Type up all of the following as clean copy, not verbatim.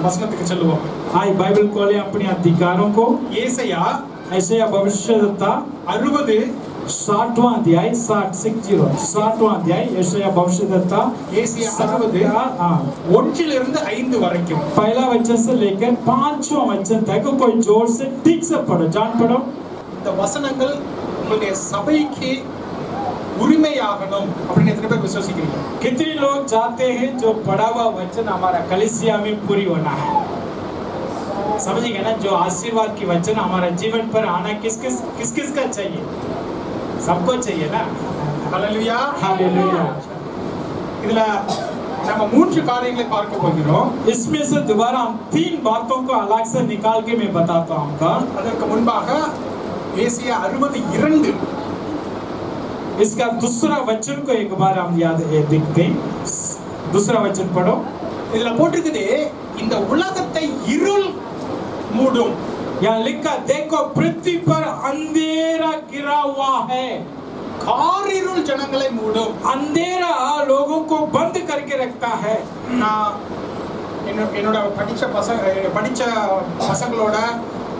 வசனத்துக்கு செல்லுவோம். आई बाइबल खोले अपने अधिकारों को। ஏசாயா ऐसे भविष्यद्वक्ता 60 60वां अध्याय 60वां अध्याय यशायाह भविष्यद्वक्ता ஏசாயா 60 हाँ 1 5 வரைக்கும் पहला वचन से लेकर 5वां वचन तक कोई जोर से ठीक से पढ़ो, जान पढ़ो। இந்த வசனங்கள் உங்களுடைய சபைக்கு உரிமையாகணும் அப்படின்னு எத்தனை பேர் விசுவாசிக்கிறீங்க? कितने लोग चाहते हैं जो पढ़ा हुआ वचन हमारा कलीसिया में पूरी होना है? समझिएगा ना, जो आशीर्वाद की वचन हमारा जीवन पर आना किस किस का चाहिए? सबको चाहिए ना। ஹல்லேலூயா हालेलुया। இதுல நம்ம மூன்று காரியங்களை பார்க்க போகிறோம். इसमें से दोबारा हम 3 बातों को अलग से निकाल के मैं बताता हूँ आपको। அதற்கு முன்பாக ஏசாயா 62 इसका दूसरा वचन को एक बार हम याद देखते हैं। दूसरा वचन पढ़ो। இதுல போட்டிருக்குது இந்த உலகத்தை இருள் மூடும். यहाँ लिखा देखो पृथ्वी पर अंधेरा गिरा हुआ है। காரிருள் ஜனங்களை மூடும். अंधेरा लोगों को बंद करके रखता है। நான் என்னோட படிச்ச பசங்களோட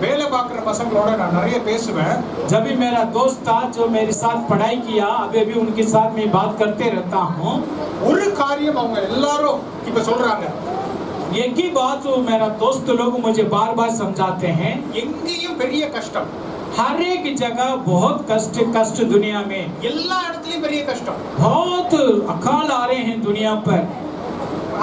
வேலை பார்க்குற பசங்களோட நான் நிறைய பேசுவேன். जब भी मेरा दोस्त था जो मेरे साथ पढ़ाई किया, अभी भी उनके साथ मैं बात करते रहता हूँ। ஒரு காரியம் அவங்க எல்லாரும் இப்ப சொல்றாங்க, एक ही बात वो मेरा दोस्त लोग मुझे बार बार समझाते हैं, எங்கேயும் பெரிய கஷ்டம், हर एक जगह बहुत कष्ट दुनिया में, எல்லா இடத்துலயும் பெரிய கஷ்டம், बहुत अकाल आ रहे हैं दुनिया पर।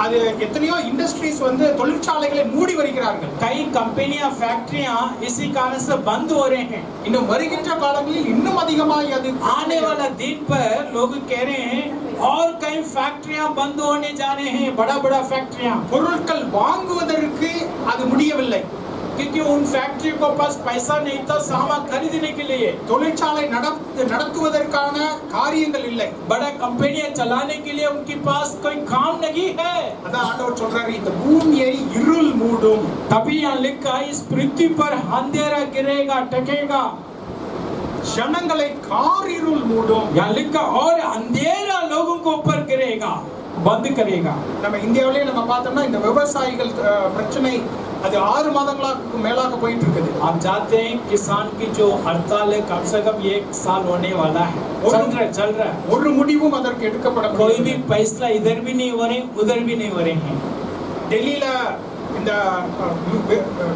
அது எத்தனையோ இண்டஸ்ட்ரீஸ் வந்து தொழிற்சாலைகளை மூடி வருகிறார்கள். कई कंपनियां फैक्ट्रियां इसी कारण से बंद हो रहे हैं। இன்னும் வருகின்ற காலங்களில் இன்னும் அதிகமாய் அது आने वाला दिन पर लोग कह रहे हैं और कई फैक्ट्रियां बंद होने जा रहे हैं, बड़ा फैक्ट्रियां। பொருட்கள் வாங்குவதற்கு அது முடியவில்லை. क्योंकि उन फैक्ट्री को पास पैसा नहीं था सामान खरीदने के लिए। தொழிற்சாலை நடத்துவதற்கான காரியங்கள் இல்லை. बड़ा कंपनियां चलाने के लिए उनके पास कोई काम नहीं है। அதான் ஆண்டவர் சொல்றாரு, இந்த பூமியை இருள் மூடும். तभी यहाँ लिखा इस पृथ्वी पर अंधेरा गिरेगा, टकेगा। ஜனங்களை காரிருள் மூடும். यहाँ लिखा और अंधेरा लोगों को ऊपर गिरेगा, बंद करेगा। நம்ம இந்தியாவிலே நம்ம பார்த்தோம்னா இந்த விவசாயிகள் பிரச்சனை அது 6 மாதங்களுக்கு மேலாக போயிட்டு இருக்குது. आप जानते हैं किसान की जो हड़ताल है कम से कम 1 साल होने वाला है। चल रहा है। ஒரு முடிவும் அதற்கு எடுக்கப்பட कोई भी फैसला इधर भी नहीं हो रहे, उधर भी नहीं हो रहे हैं। டெல்லியில இந்த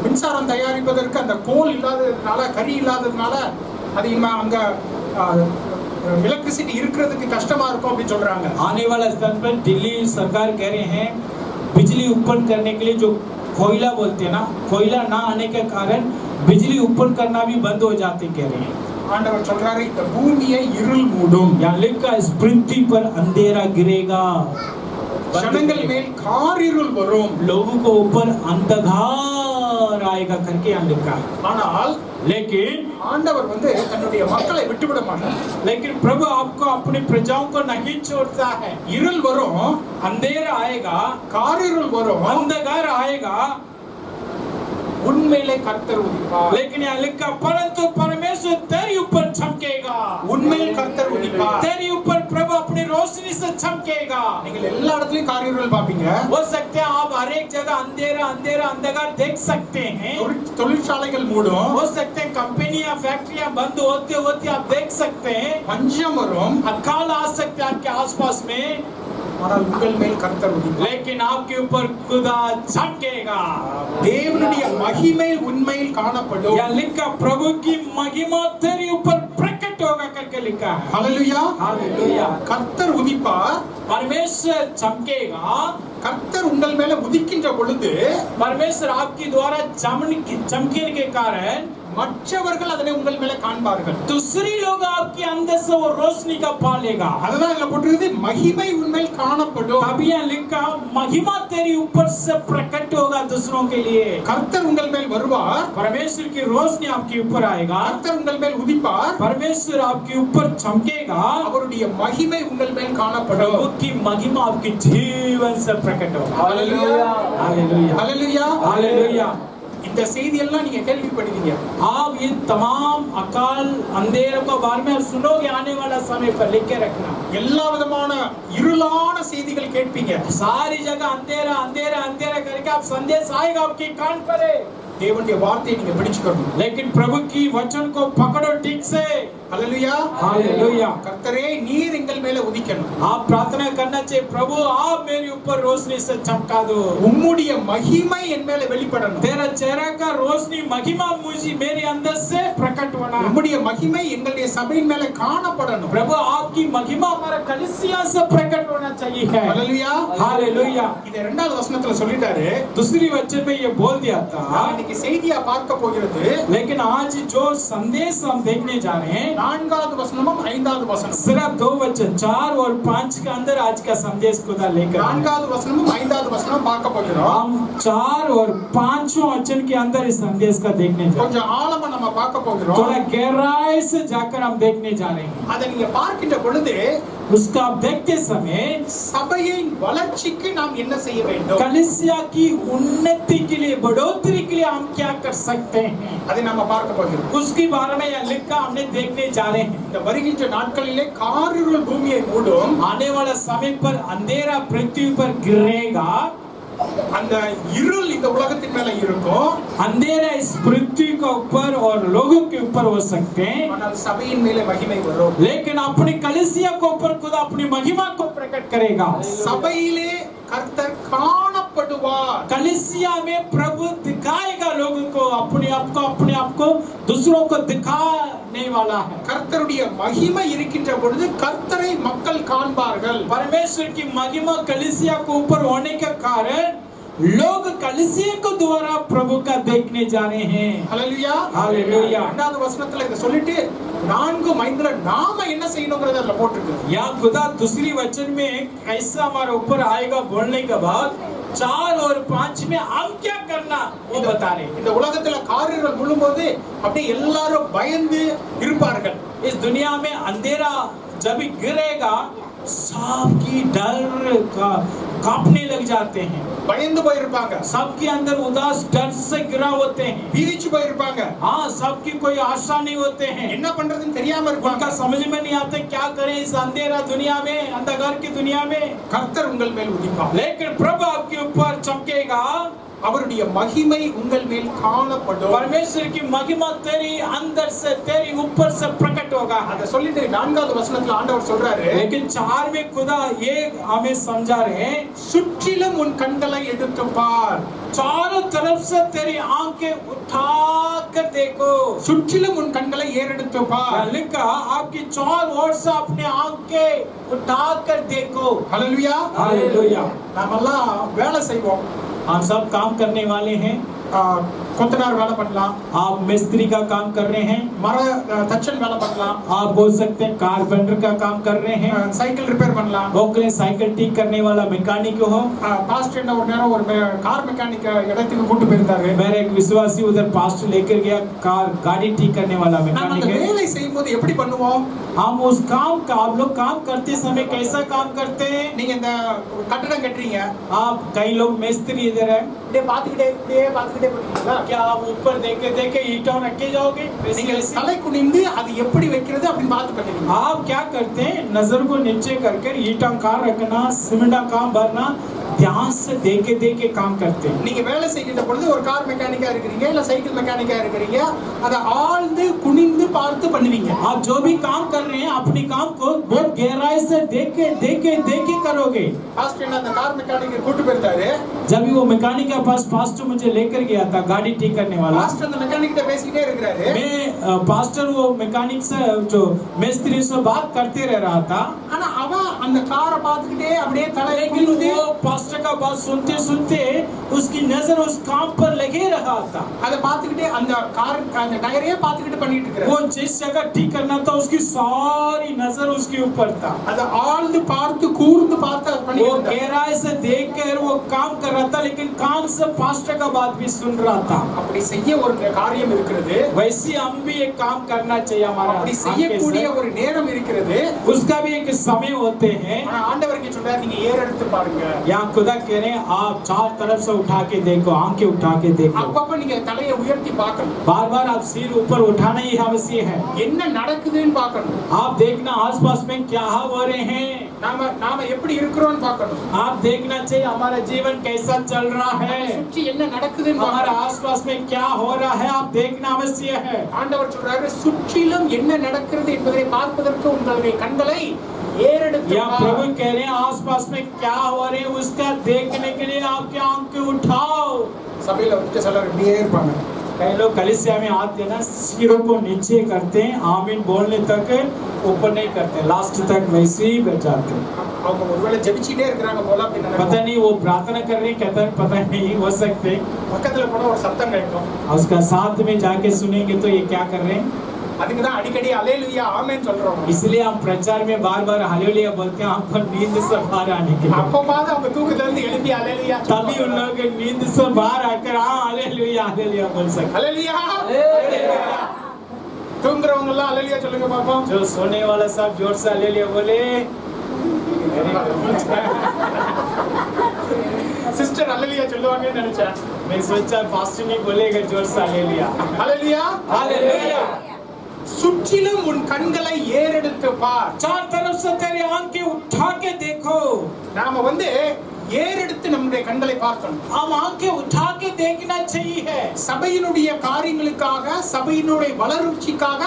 மின்சாரம் தயாரிப்பதற்கு அந்த கோல் இல்லாததுனால, கரி இல்லாததுனால அது அங்க எலக்ட்ரிசிட்டி இருக்கிறதுக்கு கஷ்டமா இருக்கும் அப்படி சொல்றாங்க. आने वाला स्थान पर दिल्ली सरकार कह रहे हैं बिजली उत्पन्न करने के लिए जो कोयला बोलते हैं ना, कोयला ना आने के कारण बिजली उत्पन्न करना भी बंद हो जाते कह रहे हैं। ஆண்டவர் சொல்றாரு, இந்த பூமியை இருள் மூடும். यहाँ लिखा इस पृथ्वी पर अंधेरा गिरेगा, ஜனங்கள் மேல் காரிருள் வரும், लोगों को ऊपर अंधकार आएगा करके यहाँ लिखा। ஆனால் लेकिन ஆண்டவர் வந்து தன்னுடைய மக்களை விட்டுவிட மாட்டார். लेकिन प्रभु आपको अपनी प्रजाओं को नहीं छोड़ता है। இருள் வரும், अंधेरा आएगा, காரிருள் வரும், अंधकार आएगा, உண்மையிலே கர்த்தர் உதிப்பார். लेकिन यहाँ लिखा परंतु परमेश्वर तेरे ऊपर चमकेगा। உண்மையில் கர்த்தர் உதிப்பார். तेरे ऊपर प्रभु अपनी रोशनी से चमकेगा। நீங்கள் எல்லா இடத்துலயும் காரிருள் பாப்பீங்க. हो सकते हैं आप हर एक जगह अंधेरा अंधकार देख सकते हैं। தொழிற்சாலைகள் மூடும், हो सकते हैं कंपनियां फैक्ट्रियां बंद होते आप देख सकते हैं। பஞ்சம் வரும், अकाल आ सकते हैं आपके आसपास में, ஆனால் உங்கள் மேல் கர்த்தர் உதிப்பார். लेकिन आपके ऊपर खुदा चमकेगा। தேவனுடைய மகிமை உண்மையில் காணப்படும். यहाँ लिखा प्रभु की महिमा तेरे ऊपर प्रकट होगा करके लिखा है। ஹல்லேலூயா. हालेलुया। கர்த்தர் உதிப்பார். परमेश्वर चमकेगा। கர்த்தர் உங்கள் மேல உதிக்கின்ற பொழுது परमेश्वर आपके द्वारा चमकने के कारण மற்றவர்கள் அதனை உங்கள் மேல காண்பார்கள். दूसरी लोग आपके अंदर से वो रोशनी का पालेगा। அதுதான் இதுல போட்டிருக்குது, மகிமை உண்மையில் காணப்படும். तभी यहाँ लिखा महिमा तेरे ऊपर से प्रकट होगा दूसरों के लिए। கர்த்தர் உங்கள் மேல் வருவார், परमेश्वर की रोशनी आपके ऊपर आएगा, கர்த்தர் உங்கள் மேல் உதிப்பார், परमेश्वर आपके ऊपर चमकेगा, அவருடைய மகிமை உங்கள் மேல் காணப்படும். प्रभु की महिमा आपके जीवन से प्रकट होगा। हालेलुया. हालेलुया। ஹல்லேலூயா. हालेलुया। இந்த இந்த செய்தியெல்லாம் நீங்க கேள்விப்படுவீங்க. आप ये तमाम अकाल अंधेरों के बारे में सुनोगे आने वाला समय पर, लिख के रखना। எல்லா விதமான இருளான செய்திகள் கேட்பீங்க. सारी जगह अंधेरा अंधेरा अंधेरा करके आप संदेश आएगा आपके कान पर। தேவனுடைய வார்த்தையை நீங்க பிடிச்சுக்கணும். लेकिन प्रभु की वचन को पकड़ो ठीक से। ஹல்லேலூயா. हालेलुया। கர்த்தரே நீர் எங்கள் மேல உதிக்கணும். आप प्रार्थना करना चाहिए, प्रभु आप मेरे ऊपर रोशनी से चमका दो। உம்முடைய மகிமை என் மேல வெளிப்படணும். तेरा चेहरा का रोशनी महिमा मुझे मेरे अंदर से प्रकट होना। உம்முடைய மகிமை எங்களுடைய சபையின் மேல காணப்படணும். प्रभु आपकी महिमा हमारा कलीसिया से प्रकट होना चाहिए है। ஹல்லேலூயா. हालेलुया। இத இரண்டாவது வசனத்துல சொல்லிட்டாரு. दूसरी वचन में ये बोल दिया था। இன்னைக்கு செய்தியா பார்க்க போகிறது. लेकिन आज जो संदेश हम देखने जा रहे हैं, நான்காவது வசனமும் ஐந்தாவது வசனம். सिर्फ 2 वचन 4 और 5 के अंदर आज का संदेश खुदा लेकर आए। நான்காவது வசனமும் ஐந்தாவது வசனம் பார்க்க போகிறோம். हम 4 और 5 वचन के अंदर इस संदेश का देखने जा रहे हैं। கொஞ்சம் ஆழமா நம்ம பார்க்க போகிறோம். थोड़ा गहराई से जाकर हम देखने जा रहे हैं। அதை நீங்க பார்க்கின்ற பொழுது उसका आप देखते समय சபையின் வளர்ச்சிக்கு நாம் என்ன செய்ய வேண்டும், कलीसिया की उन्नति के लिए, बढ़ोतरी के लिए हम क्या कर सकते हैं, அதை நம்ம பார்க்க போகிறோம். उसके बारे में यह लिखा हमने देखने जा रहे हैं। இந்த வருகின்ற நாட்களிலே காரிருள் பூமியை மூடும். आने वाला समय पर अंधेरा पृथ्वी पर गिरेगा। அந்த இருள் இந்த உலகத்தின் மேல இருக்கும். अंधेरा इस पृथ्वी के ऊपर और लोगों के ऊपर हो सकते हैं, ஆனால் சபையின் மேலே மகிமை வரும். लेकिन अपनी कलीसिया के ऊपर खुदा अपनी महिमा को प्रकट करेगा। சபையிலே கர்த்தர் காணப்படுவார். कलीसिया में प्रभु दिखाएगा लोगों को, अपने आप को दूसरों को दिखाने वाला है। கர்த்தருடைய மகிமை இருக்கின்ற பொழுது கர்த்தரை மக்கள் காண்பார்கள். परमेश्वर की महिमा कलीसिया के ऊपर होने के कारण लोग कलीसिया को द्वारा प्रभु का देखने जा रहे हैं। ஹல்லேலூயா. हालेलुया। இரண்டாவது வசனத்துல இத சொல்லிட்டு 4:5 நாம என்ன செய்யணும்ங்கறத அதுல போட்டுருக்கு. यहाँ खुदा दूसरी वचन में कैसा हमारे ऊपर आएगा बोलने के बाद 4 और 5 में हम क्या करना वो बता रहे हैं। இந்த உலகத்துல காரிருள் முழும்போது அப்படியே எல்லாரும் பயந்து இருப்பார்கள். इस दुनिया में अंधेरा जब गिरेगा सबकी डर का कांपने लग जाते हैं, பயந்து போயிருப்பாங்க. सबके अंदर उदास डर से गिरा होते हैं। பீதிச்சு போயிருப்பாங்க. हाँ, सबकी कोई आशा नहीं होते हैं, என்ன பண்றதுன்னு தெரியாம இருப்பாங்க. उनका समझ में नहीं आता क्या करें इस अंधेरा दुनिया में, अंधकार की दुनिया में। கர்த்தர் உங்கள் மேல் உதிப்பார். लेकिन प्रभु आपके ऊपर चमकेगा, அவருடைய மகிமை உங்கள் மேல் காணப்படும். परमेश्वर की महिमा तेरी अंदर से तेरी ऊपर से प्रकट होगा। அத சொல்லிட்டு 4வது வசனத்துல ஆண்டவர் சொல்றாரு, लेकिन 4 में खुदा ये हमें समझा रहे हैं, சுற்றிலும் உன் கண்களை எடுத்து பார். चारों तरफ से तेरी आंखें उठा कर देखो। சுற்றிலும் உன் கண்களை ஏறெடுத்து பார். लिखा आपकी चारों ओर से अपने आंखें उठा कर देखो। ஹல்லேலூயா. हालेलुया। நாமெல்லாம் வேலை செய்வோம். हम सब काम करने वाले हैं। கொத்தனார் வேலை பண்ணலாம், आप मिस्त्री का काम कर रहे हैं, மர தச்சன் வேலை பண்ணலாம், आप बोल सकते हैं कारपेंटर का काम कर रहे हैं, சைக்கிள் ரிப்பேர் பண்ணலாம். ओकले साइकिल ठीक करने वाला मैकेनिक हो। பாஸ்டர் என்ன ஒரு நேரம் ஒரு கார் மெக்கானிக் இடத்துக்கு கூட்டு போயிருந்தாரு. मेरा एक विश्वासी उधर पास्टर लेकर गया, कार गाड़ी ठीक करने वाला நம்ம मैकेनिक அந்த है। வேலை செய்யும்போது எப்படி பண்ணுவோம்? हम उस काम का, आप लोग काम करते समय कैसा काम करते हैं? நீங்க இந்த கட்டடம் கட்டுறீங்க, आप कई लोग मिस्त्री इधर है, இப்படியே பாத்துக்கிட்டே பண்ணுவீங்களா? क्या आप ऊपर देखे देखे ईंटों रखे जाओगे? நீங்க தலை குனிந்து அது எப்படி வைக்கிறது அப்படின்னு பார்த்து பண்ணுவீங்க. आप क्या करते हैं, नजर को नीचे करके ईंटा कहाँ रखना, सीमेंट कहाँ भरना, ध्यान से देखे देखे काम करते हैं। நீங்க வேலை செய்கின்ற பொழுது ஒரு கார் மெக்கானிக்கா இருக்கிறீங்க இல்ல சைக்கிள் மெக்கானிக்கா இருக்கிறீங்க, அதை ஆழ்ந்து குனிந்து பார்த்து பண்ணுவீங்க. आप जो भी काम कर रहे हैं अपनी काम को बहुत गहराई से देखे देखे देखे करोगे। பாஸ்டர் என்ன அந்த கார் மெக்கானிக் கூட்டு போயிருந்தாரு. जब भी वो मैकेनिक के पास पास्टर मुझे लेकर गया था, गाड़ी ठीक करने वाला, பாஸ்டர் அந்த மெக்கானிக் கிட்ட பேசிட்டே இருக்கிறாரு. मैं पास्टर वो मैकेनिक से जो मिस्त्री से बात करते रह रहा था, ஆனா அவன் அந்த காரை பார்த்துக்கிட்டே அப்படியே தலையை लेकिन குனிந்து वो पास्टर का बात सुनते सुनते उसकी नजर उस काम पर लगे रहा था। அதை பார்த்துக்கிட்டே அந்த கார் அந்த டயரையே பார்த்துக்கிட்டு பண்ணிட்டு இருக்கிறாரு. वो जिस जगह ठीक करना था उसकी सारी नजर उसके ऊपर था। அதை ஆழ்ந்து பார்த்து கூர்ந்து பார்த்து वो பண்ணிட்டு இருந்தாரு. गहराई से देखकर वो काम कर रहा था, लेकिन कान से पास्टर का बात भी सुन रहा था। அப்படி செய்ய ஒரு காரியம் இருக்கிறது. वैसे हम भी एक काम करना चाहिए हमारा, அப்படி செய்யக்கூடிய ஒரு நேரம் இருக்கிறது. उसका भी एक समय होते हैं। ஆனா ஆண்டவர் இங்க சொல்றாரு நீங்க ஏறெடுத்து பாருங்க. यहाँ खुदा कह रहे हैं आप चार तरफ से उठा के देखो, आंखें उठा के देखो। அப்பப்ப நீங்க தலையை உயர்த்தி பார்க்கணும். बार बार आप सिर ऊपर उठाना ही आवश्यक है। என்ன நடக்குதுன்னு பார்க்கணும். आप देखना आसपास में क्या हो रहे हैं। நாம எப்படி இருக்கிறோம்னு பார்க்கணும். आप देखना चाहिए हमारा जीवन कैसा चल रहा है, சுற்றி என்ன நடக்குதுன்னு हमारा பார்க்கணும். आसपास में क्या हो रहा है आप देखना आवश्यक है। ஆண்டவர் சொல்றாரு சுற்றிலும் என்ன நடக்கிறது என்பதை பார்ப்பதற்கு உங்களுடைய கண்களை ஏறெடுத்து या प्रभु कह रहे हैं आसपास में क्या हो रहे हैं उसका देखने के लिए आपकी आंखें उठाओ। சபையில வந்து சிலர் இப்படியே இருப்பாங்க. कई लोग कलीसिया में आते हैं ना, सिरों को नीचे करते हैं, आमीन बोलने तक ऊपर नहीं करते, लास्ट तक वैसे ही बैठ जाते हैं। அவங்க ஒருவேளை ஜெபிச்சிட்டே இருக்காங்க போல அப்படி पता நினைப்பாங்க. नहीं वो प्रार्थना कर रहे कहते हैं, पता नहीं हो सकते। பக்கத்துல போனா ஒரு சத்தம் கேட்கும். और उसका साथ में जाके सुनेंगे तो ये क्या कर रहे हैं। அதுக்கு தான் அடிக்கடி அல்லேலூயா ஆமென் சொல்றோம். इसलिए हम प्रचार में बार बार हालेलुया बोलते हैं, हमको नींद से बाहर आने के लिए। அப்பமாவது அவங்க தூக்கத்துல இருந்து எழுப்பி அல்லேலூயா तभी उन लोगों के नींद से बाहर आकर हाँ हालेलुया हालेलुया बोल सकते। அல்லேலூயா. தூங்குறவங்க எல்லாம் அல்லேலூயா சொல்லுங்க பாப்போம். जो सोने वाला सब जोर से हालेलुया बोले। சிஸ்டர் அல்லேலூயா சொல்லுவாங்கன்னு நினைச்சேன். मैं सोचा पास्टर नहीं बोलेगा जोर से हालेलुया। அல்லேலூயா. हालेलुया। சுற்றிலும் உன் கண்களை ஏறெடுத்து பார். चार तरफ से तेरी आंखें उठा के देखो। நாம வந்து ஏறெடுத்து நம்முடைய கண்களை பார்க்கணும். हम आंखें उठा के देखना चाहिए। சபையினுடைய காரியங்களுக்காக சபையினுடைய வளர்ச்சிக்காக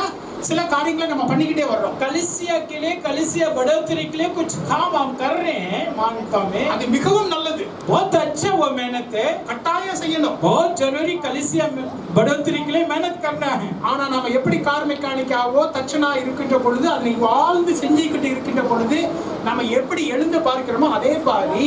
சில காரியங்களை நம்ம பண்ணிக்கிட்டே வர்றோம். कलीसिया के लिए, कलीसिया बढ़ोतरी के लिए कुछ काम हम कर रहे हैं मानवता में, அது மிகவும் நல்லது. बहुत अच्छा वो मेहनत है, கட்டாயம் செய்யணும். बहुत जरूरी कलीसिया में बढ़ोतरी के लिए मेहनत करना है। ஆனா நாம எப்படி கார் மெக்கானிக்காவோ தச்சனா இருக்கின்ற பொழுது அதை வாழ்ந்து செஞ்சுக்கிட்டு இருக்கின்ற பொழுது நம்ம எப்படி எழுந்து பார்க்கிறோமோ அதே மாதிரி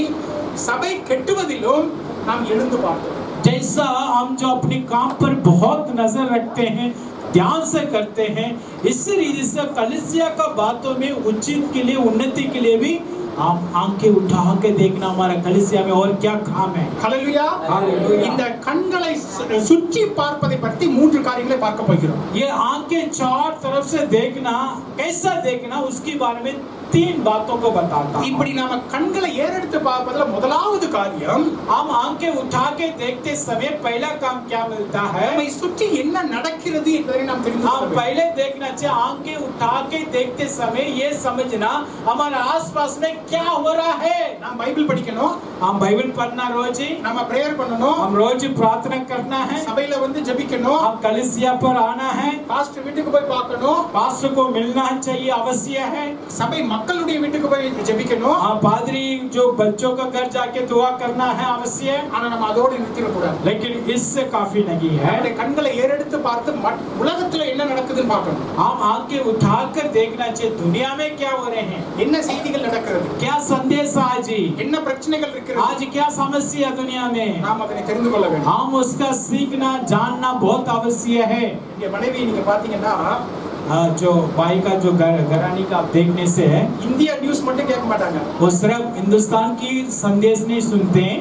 சபை கெட்டுவதிலும் நாம் எழுந்து பார்க்கிறோம். जैसा हम जो अपने काम पर बहुत नजर रखते हैं, ध्यान से करते हैं, इसी रीति से कलीसिया का बातों में उचित के लिए, उन्नति के लिए भी हम आंखें उठा के देखना हमारा कलीसिया में और क्या काम है। ஹல்லேலூயா. ஹல்லேலூயா. இந்த கண்களை சுற்றி பார்ப்பதை பற்றி மூன்று காரியங்களை பார்க்க போகிறோம். ये आंखें चार तरफ से देखना, कैसा देखना, उसके बारे में तीन बातों को बताता हूं। இப்படி நாம கண்களை ஏறெடுத்து பார்ப்பதுல முதலாவது காரியம் हम आंखें उठा के देखते समय पहला काम क्या मिलता है। நம்மை சுற்றி என்ன நடக்கிறது என்பதை நாம் தெரிந்து हम கொள்ள வேண்டும். पहले देखना चाहिए, आंखें उठा के देखते समय ये समझना हमारे आसपास में क्या हो रहा है। நாம் பைபிள் படிக்கணும். हम बाइबल पढ़ना रोज ही, நம்ம பிரேயர் பண்ணணும். हम रोज प्रार्थना करना है, சபையில வந்து ஜெபிக்கணும். हम कलीसिया पर आना है, பாஸ்டர் வீட்டுக்கு போய் பார்க்கணும். पास्टर को मिलना चाहिए, अवश्य है। சபை மக்களுடைய வீட்டுக்கு போய் ஜெபிக்கணும். हाँ पादरी जो बच्चों का घर जाके दुआ करना है, अवश्य है। ஆனா நம்ம அதோட நிறுத்திட கூடாது. लेकिन इससे काफी नहीं है। நம்முடைய கண்களை ஏறெடுத்து பார்த்து உலகத்துல என்ன நடக்குதுன்னு பார்க்கணும். हम आंखें उठाकर देखना चाहिए दुनिया में क्या हो रहे हैं, என்ன செய்திகள் நடக்கிறது, क्या संदेश आज ही, என்ன பிரச்சனைகள் இருக்கிறது, आज क्या समस्या दुनिया में, நாம் அதனை தெரிந்து கொள்ள வேண்டும். हम उसका सीखना जानना बहुत आवश्यक है। இங்க மனைவி நீங்க பாத்தீங்கன்னா जो भाई का जो घरानी का आप देखने से है, இந்தியா நியூஸ் மட்டும் கேட்க மாட்டாங்க, वो सिर्फ हिंदुस्तान की संदेश नहीं सुनते हैं,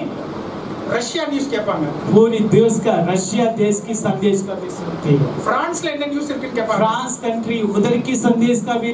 ரஷ்யா நியூஸ் கேட்பாங்க, पूरी देश का, रशिया देश की संदेश का भी सुनते हैं, பிரான்ஸ்ல என்ன நியூஸ் இருக்குன்னு கேட்பாங்க, फ्रांस कंट्री उधर की संदेश का भी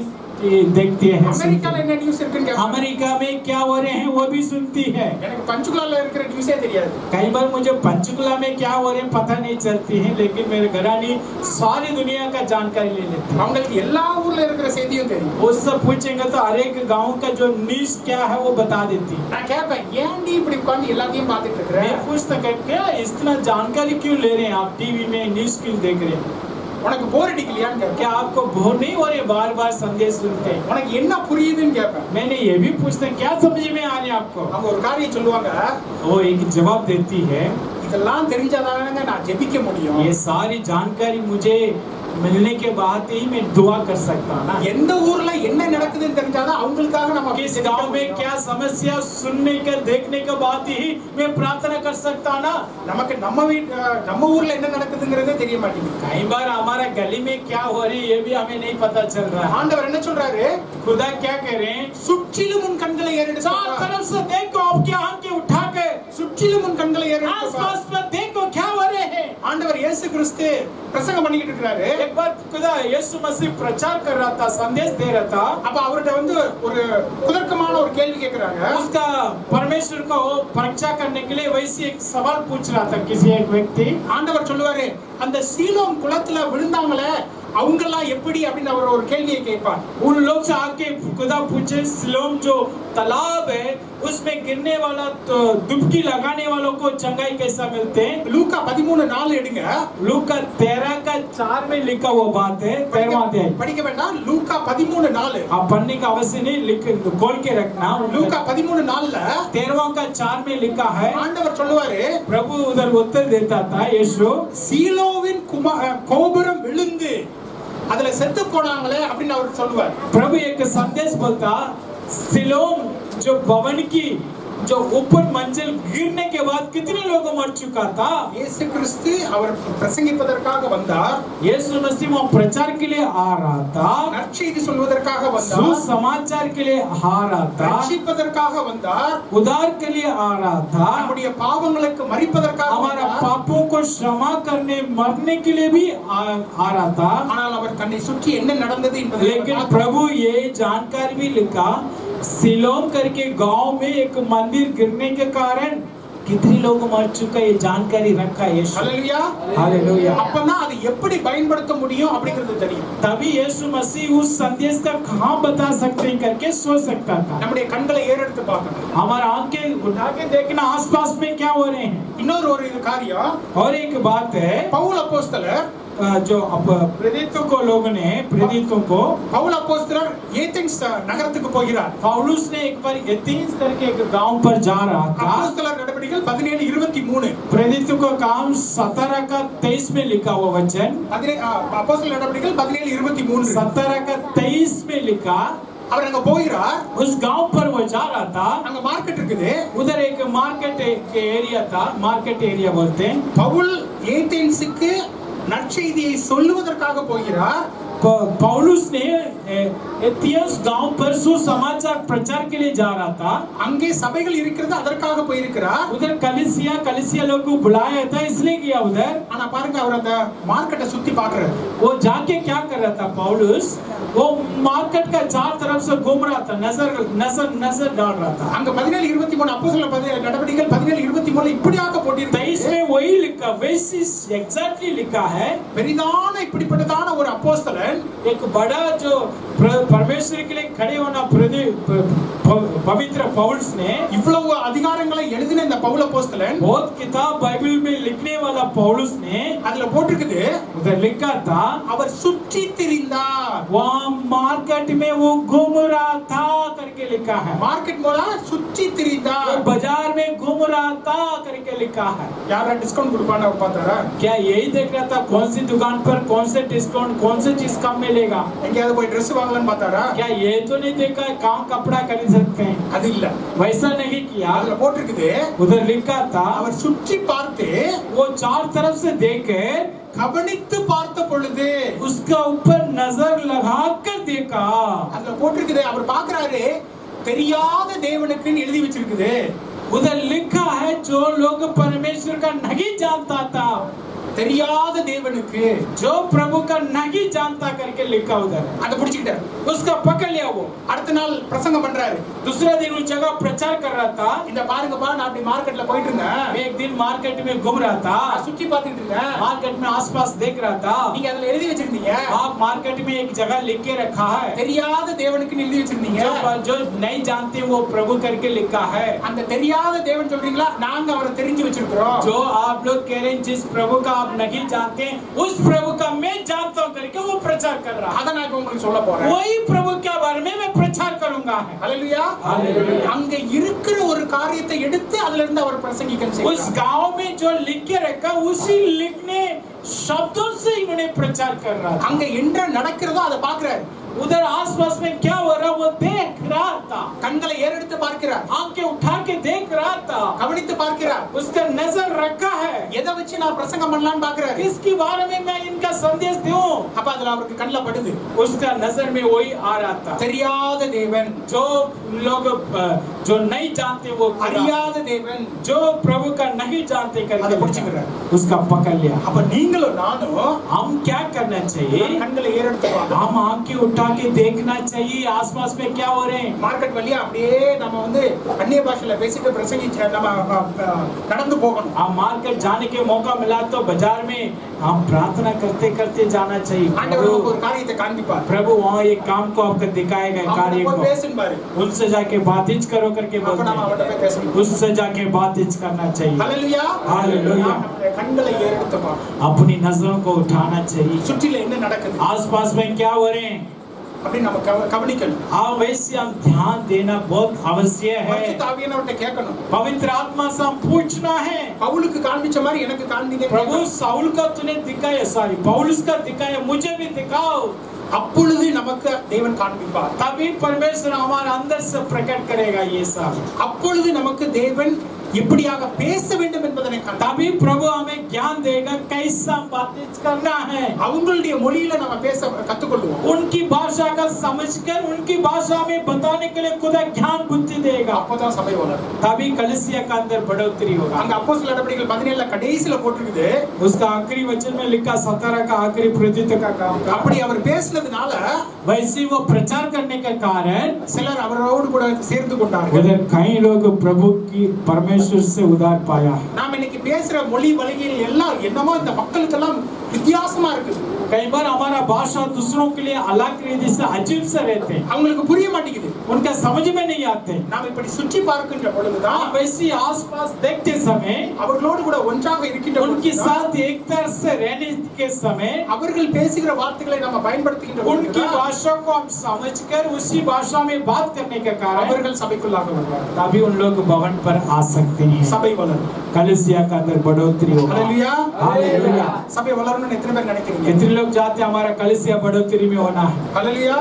देखते हैं, அமெரிக்கால என்ன நியூஸ் இருக்குன்னு கேட்பாங்க. अमेरिका में क्या हो रहे हैं वो भी सुनती है। எனக்கு பஞ்சுகுலால இருக்கிற நியூஸே தெரியாது. कई बार मुझे पंचकुला में क्या हो रहे हैं पता नहीं चलती है, लेकिन मेरे घरानी सारी दुनिया का जानकारी ले लेती है। அவங்களுக்கு எல்லா ஊர்ல இருக்கிற செய்தியும் தெரியும். उससे पूछेंगे तो हर एक गांव का जो न्यूज क्या है वो बता देती है। நான் கேட்பேன் ஏன்டி இப்படி உட்கார்ந்து எல்லாத்தையும் பார்த்துட்டு मैं இருக்கிற, पूछता क्या इतना जानकारी क्यों ले रहे हैं आप, टीवी में न्यूज क्यों देख रहे हैं, உனக்கு போர் அடிக்கலையான்னு கேட்பேன். क्या आपको बोर नहीं हो रहे बार बार संदेश सुनते हैं। உனக்கு என்ன புரியுதுன்னு கேட்பேன். मैंने ये भी पूछते हैं क्या समझ में आ रहे हैं आपको, அவங்க ஒரு காரியம் சொல்லுவாங்க, वो एक जवाब देती है, இதெல்லாம் தெரிஞ்சாதானங்க நான் ஜெபிக்க முடியும். ये सारी जानकारी मुझे मिलने के बाद ही मैं दुआ कर सकता हूँ ना। எந்த ஊர்ல என்ன நடக்குதுன்னு தெரிஞ்சாதான் அவங்களுக்காக நம்ம किस गांव में क्या समस्या सुनने के देखने के बाद ही मैं प्रार्थना कर सकता हूँ ना। நமக்கு நம்ம ஊர்ல என்ன நடக்குதுங்கிறதே தெரிய மாட்டேங்குது. कई बार हमारा गली में क्या हो रही है ये भी हमें नहीं पता चल रहा है। ஆண்டவர் என்ன சொல்றாரு, खुदा क्या कह रहे हैं, சுற்றிலும் உன் கண்களை ஏறெடுத்து चार பார். तरफ से देखो, आपकी आंखें उठा के சுற்றிலும் உன் கண்களை ஏறெடுத்து பார். आसपास में देखो क्या हो रहे हैं। ஆண்டவர் இயேசு இயேசு கிறிஸ்து பிரசங்கம் பண்ணிக்கிட்டு இருக்காரு. एक बार खुदा यीशु मसीह प्रचार कर रहा था, संदेश दे रहा था. அப்ப அவர்ட்ட வந்து ஒரு குதர்க்கமான ஒரு கேள்வி கேக்குறாங்க. उसका परमेश्वर को परीक्षा करने के लिए वैसे एक सवाल पूछ रहा था किसी एक व्यक्ति. ஆண்டவர் சொல்லுவாரு, அந்த சீலோம் குளத்துல விழுந்தாங்களே அவங்கெல்லாம் எப்படி அப்படின்னு அவர் ஒரு கேள்வியை கேட்பார். उन लोग से आके खुदा पूछे, सिलोम जो तालाब है उसमें गिरने वाला तो डुबकी लगाने वालों को चंगाई कैसा मिलते हैं. லூக்கா 13:4 எடுங்க. लूका 13:4 में लिखा हुआ बात है. 13वां अध्याय படிக்க வேண்டாம். லூக்கா 13:4 आप पढ़ने का आवश्यक नहीं, लिख खोल के रखना. லூக்கா 13:4ல 13:4 में लिखा है. ஆண்டவர் சொல்லுவாரு, प्रभु उधर उत्तर देता था यीशु, சீலோவின் கோபுரம் விழுந்து அதுல செத்து போனாங்களே அப்படின்னு அவர் சொல்லுவார். प्रभु एक संदेश बोलता, सिलोम जो भवन की जो ऊपर मंजिल गिरने के बाद कितने लोग मर चुका था. இயேசு கிறிஸ்து அவர் பிரசங்கிப்பதற்காக வந்தார். यीशु मसीह वहाँ प्रचार के लिए आ रहा था, நற்செய்தி சொல்வதற்காக வந்தார், सुसमाचार के लिए आ रहा था, ரட்சிப்பதற்காக வந்தார், उद्धार के लिए आ रहा था, நம்முடைய பாவங்களுக்கு மரிப்பதற்காக हमारा வந்தார். पापों को क्षमा करने मरने के लिए भी आ रहा था. ஆனால் அவர் தன்னை சுற்றி என்ன நடந்தது என்பதை लेकिन प्रभु ये जानकारी भी लिखा, सिलोम करके गांव में एक मंदिर गिरने के कारण कितने लोग मर चुके, ये जानकारी रखा यीशु. ஹல்லேலூயா. हालेलुया. அப்பதான் அது எப்படி பயன்படுத்த முடியும் அப்படிங்கிறது தெரியும். तभी यीशु मसीह उस संदेश का कहां बता सकते हैं करके सोच सकता था. நம்முடைய கண்களை ஏறெடுத்து பார்க்கணும். हमारा आंखें उठा के देखना आसपास में क्या हो रहे हैं. இன்னொரு ஒரு இது காரியம், और एक बात है, பவுல் அப்போஸ்தலர் जो अब प्रेरितों को लोगों ने प्रेरितों को பவுல் அப்போஸ்தலர் ஏதென்ஸ் நகரத்துக்கு போகிறார். पौलुस ने एक बार एथेंस करके एक गांव पर जा रहा था. அப்போஸ்தலர் நடவடிக்கைகள் 17:23 प्रेरितों का काम 17:23 में लिखा हुआ वचन, அப்போஸ்தலர் நடவடிக்கைகள் 17:23 17:23 में लिखा. அவர் அங்க போகிறார். उस गांव पर वो जा रहा था. அங்க மார்க்கெட் இருக்குது. उधर एक मार्केट एरिया था, मार्केट एरिया बोलते हैं. பவுல் ஏதென்ஸுக்கு நற்செய்தியை சொல்லுவதற்காக போகிறார். पौलुस ने एथेंस गांव पर सुसमाचार प्रचार के लिए जा रहा था. அங்கே சபைகள் இருக்கிறது, அதற்காக போயிருக்கிறார். उधर कलिसिया लोग को बुलाया था इसलिए गया उधर. ஆனா பாருங்க, அவர் அந்த மார்க்கெட்டை சுத்தி பார்க்கறாரு. वो जाके क्या कर रहा था पौलुस, वो मार्केट का चार तरफ से घूम रहा था, नजर डाल रहा था. அங்க 17:23 அப்போஸ்தலர் நடவடிக்கைகள் 17:23 இப்படியாக போட்டிருக்கு. 23 में वही लिखा, वैसी एग्जैक्टली लिखा है. பெரிதான இப்படிப்பட்டதான ஒரு அப்போஸ்தலன், एक बड़ा जो परमेश्वर के लिए खड़े होना पवित्र पौलुस ने, இவ்வளவு அதிகாரங்களை எழுதின இந்த பவுல் அப்போஸ்தலன், बहुत किताब बाइबल में लिखने वाला पौलुस ने அதுல போட்டிருக்குது, उधर लिखा था, அவர் சுற்றி திரிந்தார். वहाँ मार्केट में वो घूम रहा था करके लिखा है. மார்க்கெட் மூலா சுற்றி वो திரிந்தார். बाजार में घूम रहा था करके लिखा है. யாரா டிஸ்கவுண்ட் கொடுப்பான்னு அவர் பார்த்தாரா? क्या यही देख रहा था कौन सी दुकान पर कौन से डिस्काउंट, कौन सी चीज कम मिलेगा? எங்கேயாவது போய் Dress வாங்கலாம்னு பார்த்தாரா? क्या ये तो नहीं देखा कहाँ कपड़ा खरीद सकते हैं? அது இல்ல. वैसा नहीं किया. அதுல போட்டிருக்குது, उधर लिखा था, அவர் சுற்றி பார்த்து वो चार तरफ से देखे, கவனித்து பார்த்த பொழுது, उसका ऊपर नजर लगाकर देखा. அதுல போட்டிருக்குது, அவர் பார்க்கறாரு, தெரியாத தேவனுக்குன்னு எழுதி வச்சிருக்குது. उधर लिखा है जो लोग परमेश्वर का नहीं जानता था, தெரியாத தேவனுக்கு, जो प्रभु का नहीं जानता करके लिखा उधर. அதை பிடிச்சிட்டாரு. उसका पकड़ लिया वो. அடுத்த நாள் பிரசங்கம் பண்றாரு. दूसरा दिन उस जगह प्रचार कर रहा था. இந்த பாருங்கப்பா, நான் அப்படி மார்க்கெட்ல போயிட்டு இருந்தேன். मैं एक दिन मार्केट में घूम रहा था, நான் சுற்றி பார்த்துட்டு இருந்தேன். मार्केट में आसपास देख रहा था. நீங்க அதுல எழுதி வச்சிருந்தீங்க, आप मार्केट में एक जगह लिख के रखा है, தெரியாத தேவனுக்குன்னு எழுதி வச்சிருந்தீங்க. जो नहीं जानते वो प्रभु करके लिखा है. அந்த தெரியாத தேவன் சொல்றீங்களா? நாங்க அவரை தெரிஞ்சு வச்சிருக்கிறோம். जो आप लोग कह रहे हैं जिस प्रभु का आप नहीं जानते हैं, उस प्रभु का मैं जानता हूं करके वो प्रचार कर रहा है. அத நான் இப்ப உங்களுக்கு சொல்ல போறேன். वही प्रभु के बारे में मैं प्रचार करूंगा. ஹalleluya. हालेलुया. அங்க இருக்கிற ஒரு காரியத்தை எடுத்து அதுல இருந்து அவர் பிரசங்கிக்க उस செய்கிறார். गांव में जो लिख के रखा उसी लिखने शब्दों से इन्होंने प्रचार कर रहा था. அங்க என்ன நடக்கிறதோ அதை பார்க்கிறார். उधर आसपास में क्या हो रहा वो देख रहा था. கண்களை ஏறெடுத்து பார்க்கிறார். आंखें उठा के देख रहा था. கவனித்து பார்க்கிறார். उसका नजर रखा है. எதை வச்சு நான் பிரசங்கம் பண்ணலாம்னு பார்க்கிறார். किसके बारे में मैं इनका क्या संदेश दूं? அப்ப அதுல அவருக்கு கண்ணில் படுது, उसका नजर में वही आ रहा था। தெரியாத தேவன், जो लोग जो नहीं जानते वो खुदा, அறியாத தேவன், जो प्रभु का नहीं जानते அதை करके பிடிச்சுக்கிறார். उसका पकड़ लिया। அப்ப நீங்களும் நானும் हम क्या करना चाहिए? கண்களை ஏறெடுத்துவாங்க. हम आंखें उठा के देखना चाहिए आसपास में क्या हो रहे हैं। மார்க்கெட் வழியா அப்படியே நம்ம வந்து அந்நிய பாஷையில பேசிட்டு பிரசங்கிச்சு நம்ம நடந்து போகணும். हम मार्केट जाने के मौका मिला तो बाजार में हम प्रार्थना करते करते जाना चाहिए। ஆண்டவர் நமக்கு ஒரு காரியத்தை காண்பிப்பார். प्रभु वहाँ एक काम को आपको दिखाएगा, कार्य போய் को। பேசுன்னு பாரு, उनसे जाके बातचीत करो करके அப்ப बोलते நாம हैं। அவர்ட்ட போய் பேசணும். उससे जाके बातचीत करना चाहिए। ஹல்லேலூயா, हालेलुया। நம்முடைய கண்களை ஏறெடுத்து பார்க்கணும். अपनी नजरों को उठाना चाहिए, சுற்றில என்ன நடக்குது आसपास में क्या हो रहे हैं। அப்படி நம்ம கவனிக்கணும். हाँ, वैसे हम ध्यान देना बहुत आवश्यक है। பரிசுத்த ஆவியானவர்ட்ட கேட்கணும். पवित्र आत्मा से हम पूछना है, பவுலுக்கு காண்பிச்ச மாதிரி எனக்கு காண்பிங்க प्रभु साउल का तूने दिखाया, सॉरी पौलुस का दिखाया, मुझे भी दिखाओ। அப்பொழுது நமக்கு தேவன் காண்பிப்பார். तभी परमेश्वर हमारे अंदर से प्रकट करेगा ये सब। அப்பொழுது நமக்கு தேவன் எப்படியாக பேச வேண்டும் என்பதனை காண்பிப்பார். तभी प्रभु हमें ज्ञान देगा कैसा बातचीत करना है। அவங்களுடைய மொழியில நம்ம பேச கத்துக்கொள்வோம். उनकी भाषा का समझकर उनकी भाषा में बताने के लिए खुदा ज्ञान बुद्धि देगा। அப்பதான் சபை வளரும். तभी कलीसिया का अंदर बढ़ोतरी होगा। அங்க அப்போஸ்தலர் நடவடிக்கைகள் 17 கடைசில போட்டிருக்குது, उसका आखिरी वचन में लिखा 17 का आखिरी प्रतीत का काम का। அப்படி அவர் பேசினதுனால वैसे वो प्रचार करने के कारण சிலர் அவரோடு கூட சேர்ந்து கொண்டார்கள். उधर कई लोग प्रभु की परमेश्वर से उधार पाया। நாம் இன்னைக்கு பேசுற மொழி வழிகள் எல்லாம் என்னமோ இந்த மக்களுக்கெல்லாம் வித்தியாசமா இருக்குது. कई बार हमारा भाषा दूसरों के लिए अलग रीति से अजीब से रहते हैं, அவங்களுக்கு புரிய மாட்டேங்குது. उनका समझ में नहीं आते। நாம் இப்படி சுற்றி பார்க்கின்ற பொழுதுதான் हम वैसे आसपास देखते समय அவர்களோடு கூட ஒன்றாக இருக்கின்ற उनके பொழுதுதான் साथ एक तरह से रहने के समय அவர்கள் பேசுகிற வார்த்தைகளை நம்ம பயன்படுத்துகின்ற उनकी பொழுதுதான் भाषा को हम समझकर उसी भाषा में बात करने के कारण அவர்கள் சபைக்குள்ளாக வருவார்கள். तभी उन लोग भवन पर आ सकते हैं। சபை வளரும். कलीसिया का अंदर बढ़ोतरी होगा। ஹல்லேலூயா, हालेलुया। சபை வளரணும்னு எத்தனை பேர் நினைக்கிறீங்க? कितने लोग चाहते हैं हमारा कलीसिया बढ़ोतरी में होना है? ஹல்லேலூயா.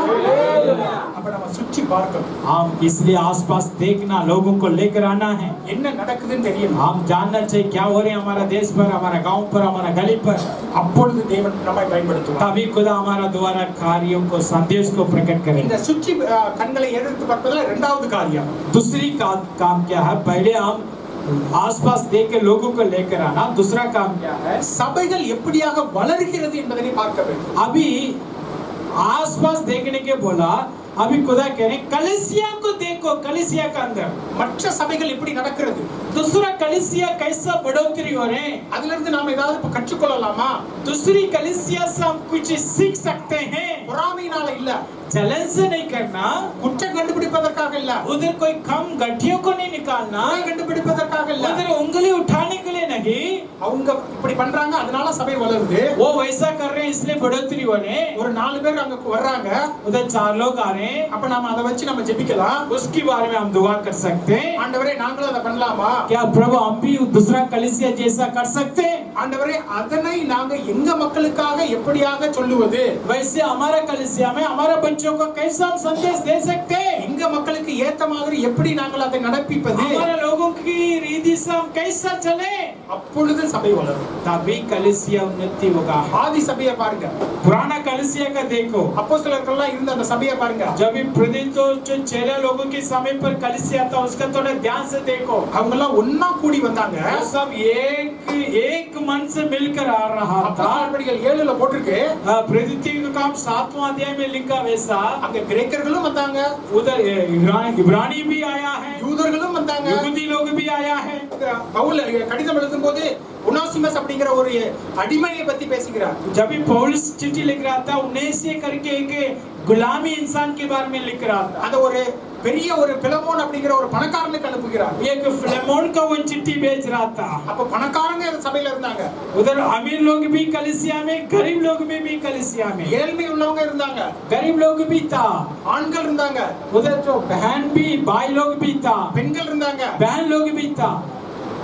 அப்ப நம்ம சுற்றி பார்க்கணும். हम इसलिए आसपास देखना, लोगों को लेकर आना है। என்ன நடக்குதுன்னு தெரியணும். हम जानना चाहिए क्या हो रहे हैं हमारा देश पर, हमारा गांव पर, हमारा गली पर। அப்பொழுது தேவன் நம்மை பயன்படுத்துவார். तभी खुदा हमारा द्वारा कार्यों को, संदेश को प्रकट இந்த करेगा। சுற்றி கண்களை எடுத்து பார்ப்பதுல இரண்டாவது காரியம். दूसरी काम क्या है? पहले हम आसपास देख के लोगों को लेकर आना। दूसरा काम क्या है? சபைகள் எப்படியாக வளர்கிறது என்பதை பார்க்க வேண்டும். अभी आसपास देखने के बोला, अभी खुदा कह रहे कलीसिया को देखो, कलीसिया का अंदर மற்ற சபைகள் எப்படி நடக்கிறது, दूसरा कलीसिया कैसा बढ़ोतरी हो रहे हैं, அதுல இருந்து நாம ஏதாவது கற்றுக்கொள்ளலாமா? दूसरी कलीसिया से हम कुछ सीख सकते हैं। பொறாமையினால இல்ல, जलन से नहीं करना, குற்றம் கண்டுபிடிப்பதற்காக இல்ல, उधर कोई कम गठियों को नहीं निकालना, குறை கண்டுபிடிப்பதற்காக இல்ல. उधर उंगली उठाने के लिए नहीं। அவங்க இப்படி பண்றாங்க, அதனால சபை வளருது. वो वैसा कर रहे हैं इसलिए बढ़ोतरी हो रहे हैं। ஒரு 4 பேர் அங்க வர்றாங்க, उधर 4 लोग आ रहे हैं, அப்ப நாம அதை வச்சு நம்ம ஜெபிக்கலாம். उसके बारे में हम दुआ कर सकते हैं। ஆண்டவரே நாங்களும் அதை பண்ணலாமா? क्या प्रभु हम भी दूसरा कलीसिया जैसा कर सकते हैं? ஆண்டவரே அதனை நாங்க எங்க மக்களுக்காக எப்படியாக சொல்லுவது? वैसे हमारा कलीसिया में हमारा बच्चों को कैसा हम संदेश दे सकते हैं? எங்க மக்களுக்கு ஏத்த மாதிரி எப்படி நாங்கள் அதை நடப்பிப்பது? हमारे लोगों की रीति से हम कैसा चले? அப்பொழுது சபை வளரும். तभी कलीसिया उन्नति होगा। ஆதி சபையை பாருங்க, पुराना कलीसिया का देखो, அப்போஸ்தலர்கள்லாம் இருந்த அந்த சபையை பாருங்க. जब भी प्रेरित जो चेले लोगों के समय पर कलीसिया था उसका थोड़ा ध्यान से देखो। அவங்க எல்லாம் ஒண்ணா கூடி வந்தாங்க. वो सब एक मन से मिलकर आ रहा था। அப்போஸ்தலர்கள் 7ல போட்டிருக்கு, प्रेरित का काम 7वां अध्याय में लिखा वैसा। அங்க கிரேக்கர்களும் வந்தாங்க, उधर इब्रानी भी आया है, யூதர்களும் வந்தாங்க. यहूदी लोग भी आया है। பவுல் கடிதம் எழுதும்போது உனாசிமஸ் அப்படிங்கிற ஒரு அடிமையை பத்தி பேசுகிறார். जब भी पौलुस चिट्ठी लिख रहा था, उन्नेसे करके एक गुलामी इंसान के बारे में लिख रहा था। அந்த ஒரு பெரிய ஒரு பிலமோன் அப்படிங்கிற ஒரு பணக்காரனுக்கு அனுப்புகிறார். एक फिलेमोन का वो चिट्ठी भेज रहा था। அப்ப பணக்காரங்க அந்த சபையில இருந்தாங்க, उधर अमीर लोग भी कलीसिया में, गरीब लोग भी कलीसिया में। ஏழ்மை உள்ளவங்க இருந்தாங்க, गरीब लोग भी था, ஆண்கள் இருந்தாங்க, उधर जो बहन भी, भाई लोग भी था, பெண்கள் இருந்தாங்க. बहन लोग भी था।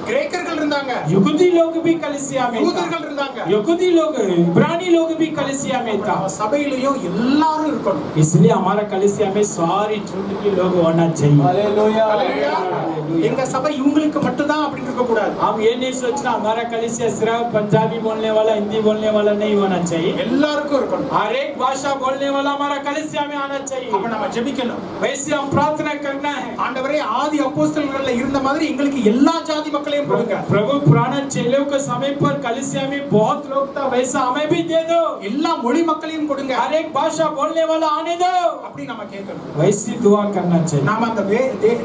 கிரேக்கர்கள் இருந்தாங்க, यहूदी लोग भी कलीसिया में யூதர்கள் था, இருந்தாங்க. यहूदी लोग इब्रानी लोग भी कलीसिया में था। நம்ம சபையிலயும் எல்லாரும் இருக்கணும். इसलिए हमारा कलीसिया में सारी झुंड के लोग होना चाहिए। ஹalleluya. எங்க சபை இவங்களுக்கு மட்டும் தான் அப்படி இருக்க கூடாது. हम ये नहीं सोचना हमारा कलीसिया सिर्फ पंजाबी बोलने वाला, हिंदी बोलने वाला नहीं होना चाहिए। எல்லாருக்கும் இருக்கணும். हर एक भाषा बोलने वाला हमारा कलीसिया में आना चाहिए। அப்ப நம்ம ஜெபிக்கணும். वैसे हम प्रार्थना करना है, ஆண்டவரே ஆதி அப்போஸ்தலர்கள்ல இருந்த மாதிரி எங்களுக்கு எல்லா ஜாதி மக்களையும் கொடுங்க. प्रभु पुराने चेलों के समय पर कलीसिया में बहुत लोग था, वैसा हमें भी दे दो। எல்லா மொழி மக்களையும் கொடுங்க. हर एक भाषा बोलने वाला आने दो। அப்படி நம்ம கேட்கணும். वैसी दुआ करना चाहिए। நாம அந்த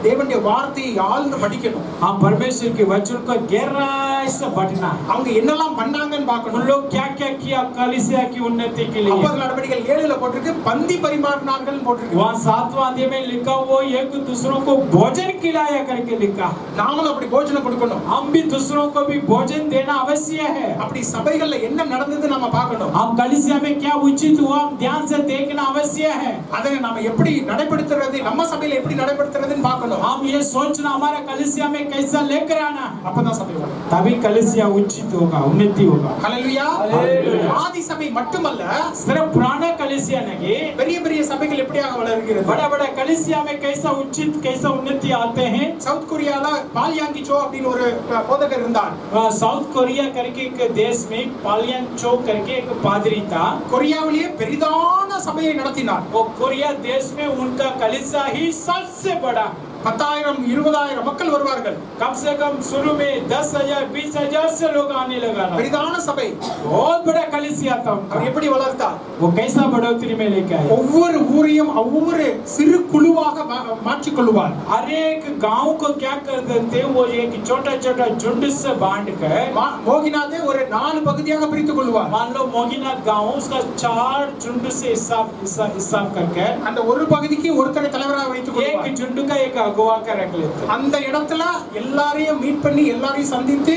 தேவனுடைய வார்த்தையை ஆழ்ந்து படிக்கணும். हम परमेश्वर के वचन को गहराई से पढ़ना है। அவங்க என்னெல்லாம் பண்ணாங்கன்னு उन பார்க்கணும். लोग क्या क्या किया कलीसिया की उन्नति के लिए। அப்போஸ்தலர் நடவடிக்கைகள் 7ல போட்டிருக்கு பந்தி பரிமாறினார்கள் போட்டிருக்கு. वहाँ 7वां अध्याय में लिखा वो एक दूसरों को भोजन खिलाया करके लिखा। நாமளும் அப்படி போஜனம் கொடுக்கணும். हम भी दूसरों को भी भोजन देना आवश्यक है। அப்படி சபைகள்ல என்ன நடந்தது நம்ம பார்க்கணும். हम कलीसिया में क्या उचित हुआ हम ध्यान से देखना आवश्यक है। அதை நாம எப்படி நடைபெறுத்துறது, நம்ம சபையில எப்படி நடைபெறுத்துறதுன்னு பார்க்கணும். हम ये सोचना हमारा कलीसिया में कैसा लेकर आना है, அப்பதான் சபை வரும். तभी कलीसिया उचित होगा, उन्नति होगा। ஹalleluya. ஹalleluya. ஆதி சபை மட்டுமல்ல, सिर्फ पुराना कलीसिया नहीं, பெரிய பெரிய சபைகள் எப்படியாக வளர்கிறது. बड़ा बड़ा कलीसिया में कैसा उचित कैसा उन्नति आते हैं। சவுத் கொரியால பால்யாங்கி சோ அப்படின்னு ஒரு போதகர் இருந்தார். साउथ कोरिया करके एक देश में पालियन चो करके एक पादरी था। கொரியாவிலேயே பெரிதான சபையை நடத்தினார். वो कोरिया देश में उनका कलीसिया ही सबसे बड़ा, 10,000 20,000 மக்கள் வருவார்கள். कम से कम शुरू में 10,000 20,000 से लोग आने लगा। பெரிதான சபை. बहुत बड़ा कलीसिया था அவர் उनका। எப்படி வளர்த்தார்? वो कैसा बढ़ोतरी में लेके आए। ஒவ்வொரு ஊரையும் ஒவ்வொரு சிறு குழுவாக மாற்றிக் கொள்வார். हर एक गांव को क्या करते थे, वो एक छोटा छोटा झुंड से बांट कर, மோகினாதே ஒரு 4 பகுதியாக பிரித்துக் கொள்வார். मान लो मोगीनाथ गांव उसका 4 झुंड से हिसाब करके அந்த ஒரு பகுதிக்கு ஒருத்தரை தலைவராக வைத்துக் கொள்வார். एक झुंड का एक अगुवा का रख लेते। அந்த இடத்துல எல்லாரையும் மீட் பண்ணி எல்லாரையும் சந்தித்து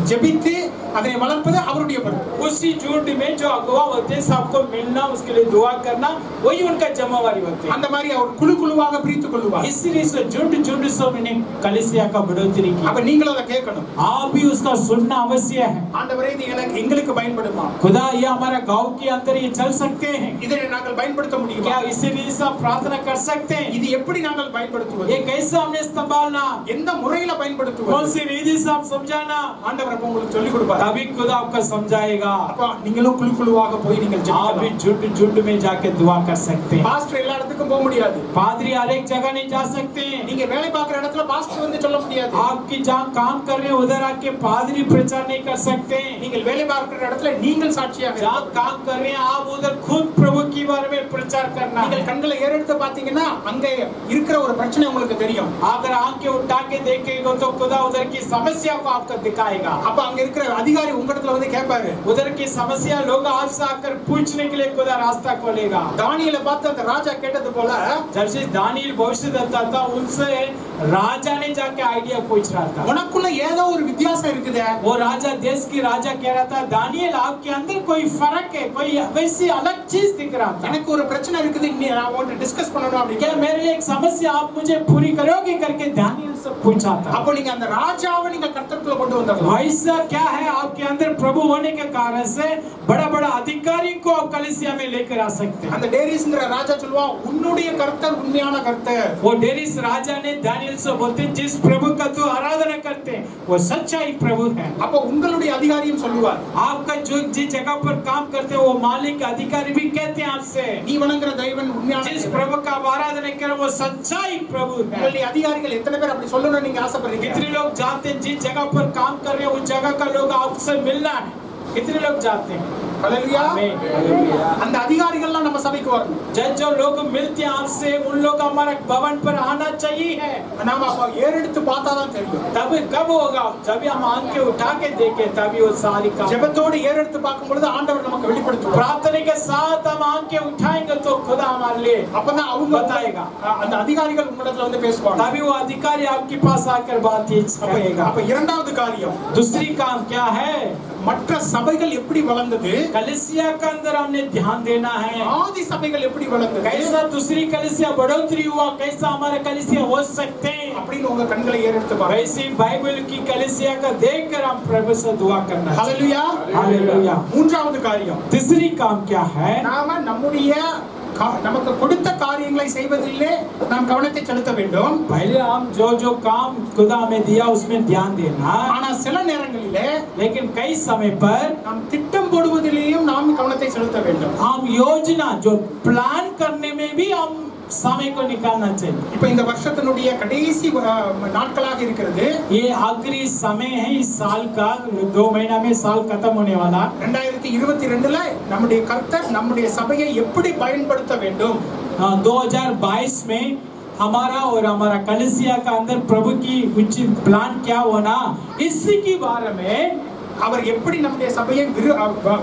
ஜெபித்து அதை வளர்ப்பது அவருடைய பொறுப்பு. उसी झुंड में जो अगुवा होते सबको मिलना, उसके लिए दुआ करना, वही उनका जिम्मेवारी होती है। அந்த மாதிரி அவர் குழு குழுவாக பிரித்துக் கொள்வார். इसलिए से झुंड से मैंने कलीसिया का बढ़ोतरी की। அப்ப நீங்களும் அதை கேட்கணும். आप भी उसका सुनना आवश्यक है। ஆண்டவரே இது எங்களுக்கு பயன்படுமா? खुदा ये हमारा गांव के अंदर ये चल सकते हैं, இதை நாங்கள் பயன்படுத்த முடியுமா? क्या इसीलिए सब प्रार्थना कर सकते हैं? இது எப்படி நாங்கள் பயன்படுத்துவது? ये कैसे हमने संभालना, எந்த முறையில कौन பயன்படுத்துவது? सी रीति से हम समझाना, ஆண்டவர் அப்ப உங்களுக்கு சொல்லிக் கொடுப்பார். तभी खुदा आपको समझाएगा। அப்ப நீங்களும் குழு குழுவாக போய் நீங்கள் आप भी ஜெபிக்கலாம். झुंड में जाके दुआ कर सकते हैं। பாஸ்டர் எல்லா இடத்துக்கும் போக முடியாது. पादरी हर एक जगह नहीं जा सकते हैं। நீங்க வேலை பார்க்குற இடத்துல பாஸ்டர் வந்து சொல்ல முடியாது. आपकी जहाँ काम कर रहे हैं उधर आके पादरी प्रचार नहीं कर सकते हैं। நீங்கள் வேலை பார்க்குற இடத்துல நீங்கள் சாட்சியாக जहाँ இருக்கணும். काम कर रहे हैं आप उधर खुद प्रभु के बारे में प्रचार करना है। நீங்கள் கண்களை ஏறெடுத்து பாத்தீங்கன்னா அங்க இருக்கிற ஒரு பிரச்சனை உங்களுக்கு தெரியும். अगर आंखें उठा के देखेगा तो खुदा उधर की समस्या को आपको दिखाएगा। அப்ப அங்க இருக்கிற அதிகாரி உங்க இடத்துல வந்து கேட்பாரு. उधर की समस्या लोग आपसे आकर पूछने के लिए खुदा रास्ता खोलेगा। தானியேலை பார்த்து அந்த ராஜா கேட்டது போல जब से दानियल भविष्यद्वक्ता था उनसे राजा ने जाके आइडिया पूछ रहा था। உனக்குள்ள ஏதோ ஒரு வித்தியாசம் இருக்குதே. वो राजा देश की राजा कह रहा था दानियल आपके अंदर कोई फर्क है, कोई वैसी अलग चीज दिख रहा था। எனக்கு ஒரு பிரச்சனை இருக்குது, நான் உன்கிட்ட டிஸ்கஸ் பண்ணணும் அப்படி. क्या मेरे लिए एक समस्या आप मुझे पूरी करोगे करके दानियल से पूछा था। அப்போ நீங்க அந்த ராஜாவை நீங்க கர்த்தருக்குள்ள கொண்டு வந்துடலாம். वैसा क्या है आपके अंदर प्रभु होने के कारण से बड़ा बड़ा अधिकारी को आप कलीसिया में लेकर आ सकते हैं। அந்த டேரிஸ்ங்கற ராஜா சொல்லுவா உன்னுடைய கர்த்தர் உண்மையான கர்த்தர். वो डेरिस राजा ने दानियल से बोलते जिस प्रभु का तू आराधना करते हैं वो सच्चाई प्रभु है। அப்போ உங்களுடைய அதிகாரியும் சொல்லுவார். आपका जो जिस जगह पर काम करते हैं वो मालिक अधिकारी भी कहते हैं आपसे நீ வணங்குற தெய்வன் உண்மையான जिस தேவன். प्रभु का आप आराधना करें वो सच्चाई प्रभु है। உங்களுடைய அதிகாரிகள் எத்தனை பேர் அப்படி சொல்லணும்னு நீங்க ஆசைப்படுறீங்க? कितने लोग जानते हैं जिस जगह पर काम कर रहे हैं उस जगह का लोग आपसे मिलना है? कितने लोग जानते हैं? ஹalleluya. आमीन, हालेलुया। அந்த அதிகாரிகள்லாம் நம்ம சபைக்கு வரணும். जो लोग मिलते हैं आपसे उन लोग हमारे भवन पर आना चाहिए है। நாம அப்ப ஏறெடுத்து பார்த்தாதான் தெரியும். तभी कब होगा जब हम आंखें उठा के देखें तभी वो सारी काम। ஜெபத்தோடு ஏறெடுத்து பார்க்கும் பொழுது ஆண்டவர் நமக்கு வெளிப்படுத்துவார். प्रार्थना के साथ हम आंखें उठाएंगे तो खुदा हमारे लिए அப்பதான் அவங்க बताएगा। அந்த அதிகாரிகள் உங்களிடத்துல வந்து பேசுவாங்க. तभी वो अधिकारी आपके पास आकर बातचीत करेगा। அப்ப இரண்டாவது காரியம் दूसरी काम क्या है? மற்ற சபைகள் எப்படி வளர்ந்தது, कलीसिया के अंदर हमने ध्यान देना है। ஆதி சபைகள் எப்படி வளர்ந்தது, कैसा दूसरी कलीसिया बढ़ोतरी हुआ, कैसा हमारे कलीसिया हो सकते हैं। அப்படின்னு உங்க கண்களை ஏறெடுத்து பாருங்க. वैसी बाइबल की कलीसिया का देखकर हम प्रभु से दुआ करना चाहिए। ஹalleluya. हालेलुया। மூன்றாவது காரியம், तीसरी काम क्या है? நாம நம்முடைய நமக்கு கொடுத்த காரியங்களை செய்வதிலே நாம் கவனத்தை செலுத்த வேண்டும். पहले हम जो जो काम खुदा हमें दिया उसमें ध्यान देना, ஆனா சில நேரங்களிலே लेकिन कई समय पर நாம் திட்டம் போடுவதிலேயும் நாம் கவனத்தை செலுத்த வேண்டும். हम योजना जो प्लान करने में भी हम समय को निकालना चाहिए। இப்ப இந்த வருஷத்தினுடைய கடைசி நாட்களாக இருக்கிறது. ये आखिरी समय है इस साल का, 2 महीना में साल खत्म होने वाला। 2022ல நம்முடைய கர்த்தர் நம்முடைய சபையை எப்படி பயன்படுத்த வேண்டும், 2022 में हमारा और हमारा कलीसिया का अंदर प्रभु की उचित प्लान क्या होना, इसी के बारे में அவர் எப்படி நம்முடைய சபையை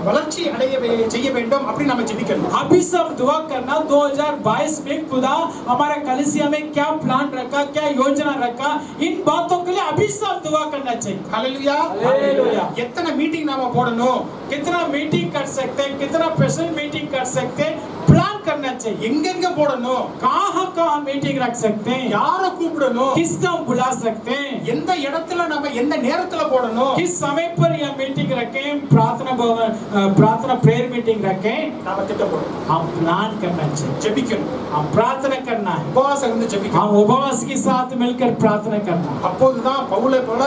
வளர்ச்சி அடைய செய்ய வேண்டும் அப்படி நாம ஜெபிக்கணும். अभी सब दुआ करना 2022 में खुदा हमारा कलीसिया में क्या प्लान रखा, क्या योजना रखा, इन बातों के लिए अभी सब दुआ करना चाहिए। ஹalleluya. हालेलुया। எத்தனை மீட்டிங் நாம போடணும், कितना मीटिंग कर सकते हैं, कितना स्पेशल मीटिंग कर सकते हैं, प्लान करना चाहिए। எங்கெங்க போடணும், कहाँ मीटिंग रख सकते हैं, யாரை கூப்பிடணும், किसको बुला सकते हैं, எந்த இடத்துல நாம எந்த நேரத்துல போடணும், किस समय पर यह मीटिंग रखें, प्रार्थना प्रेयर मीटिंग रखें, நாம திட்டம் போடணும். हम प्लान करना चाहिए। ஜெபிக்கணும், हम प्रार्थना करना है, உபவாசம் இருந்து ஜெபிக்கணும். हम उपवास के साथ मिलकर प्रार्थना करना है। அப்போதுதான் பவுலை போல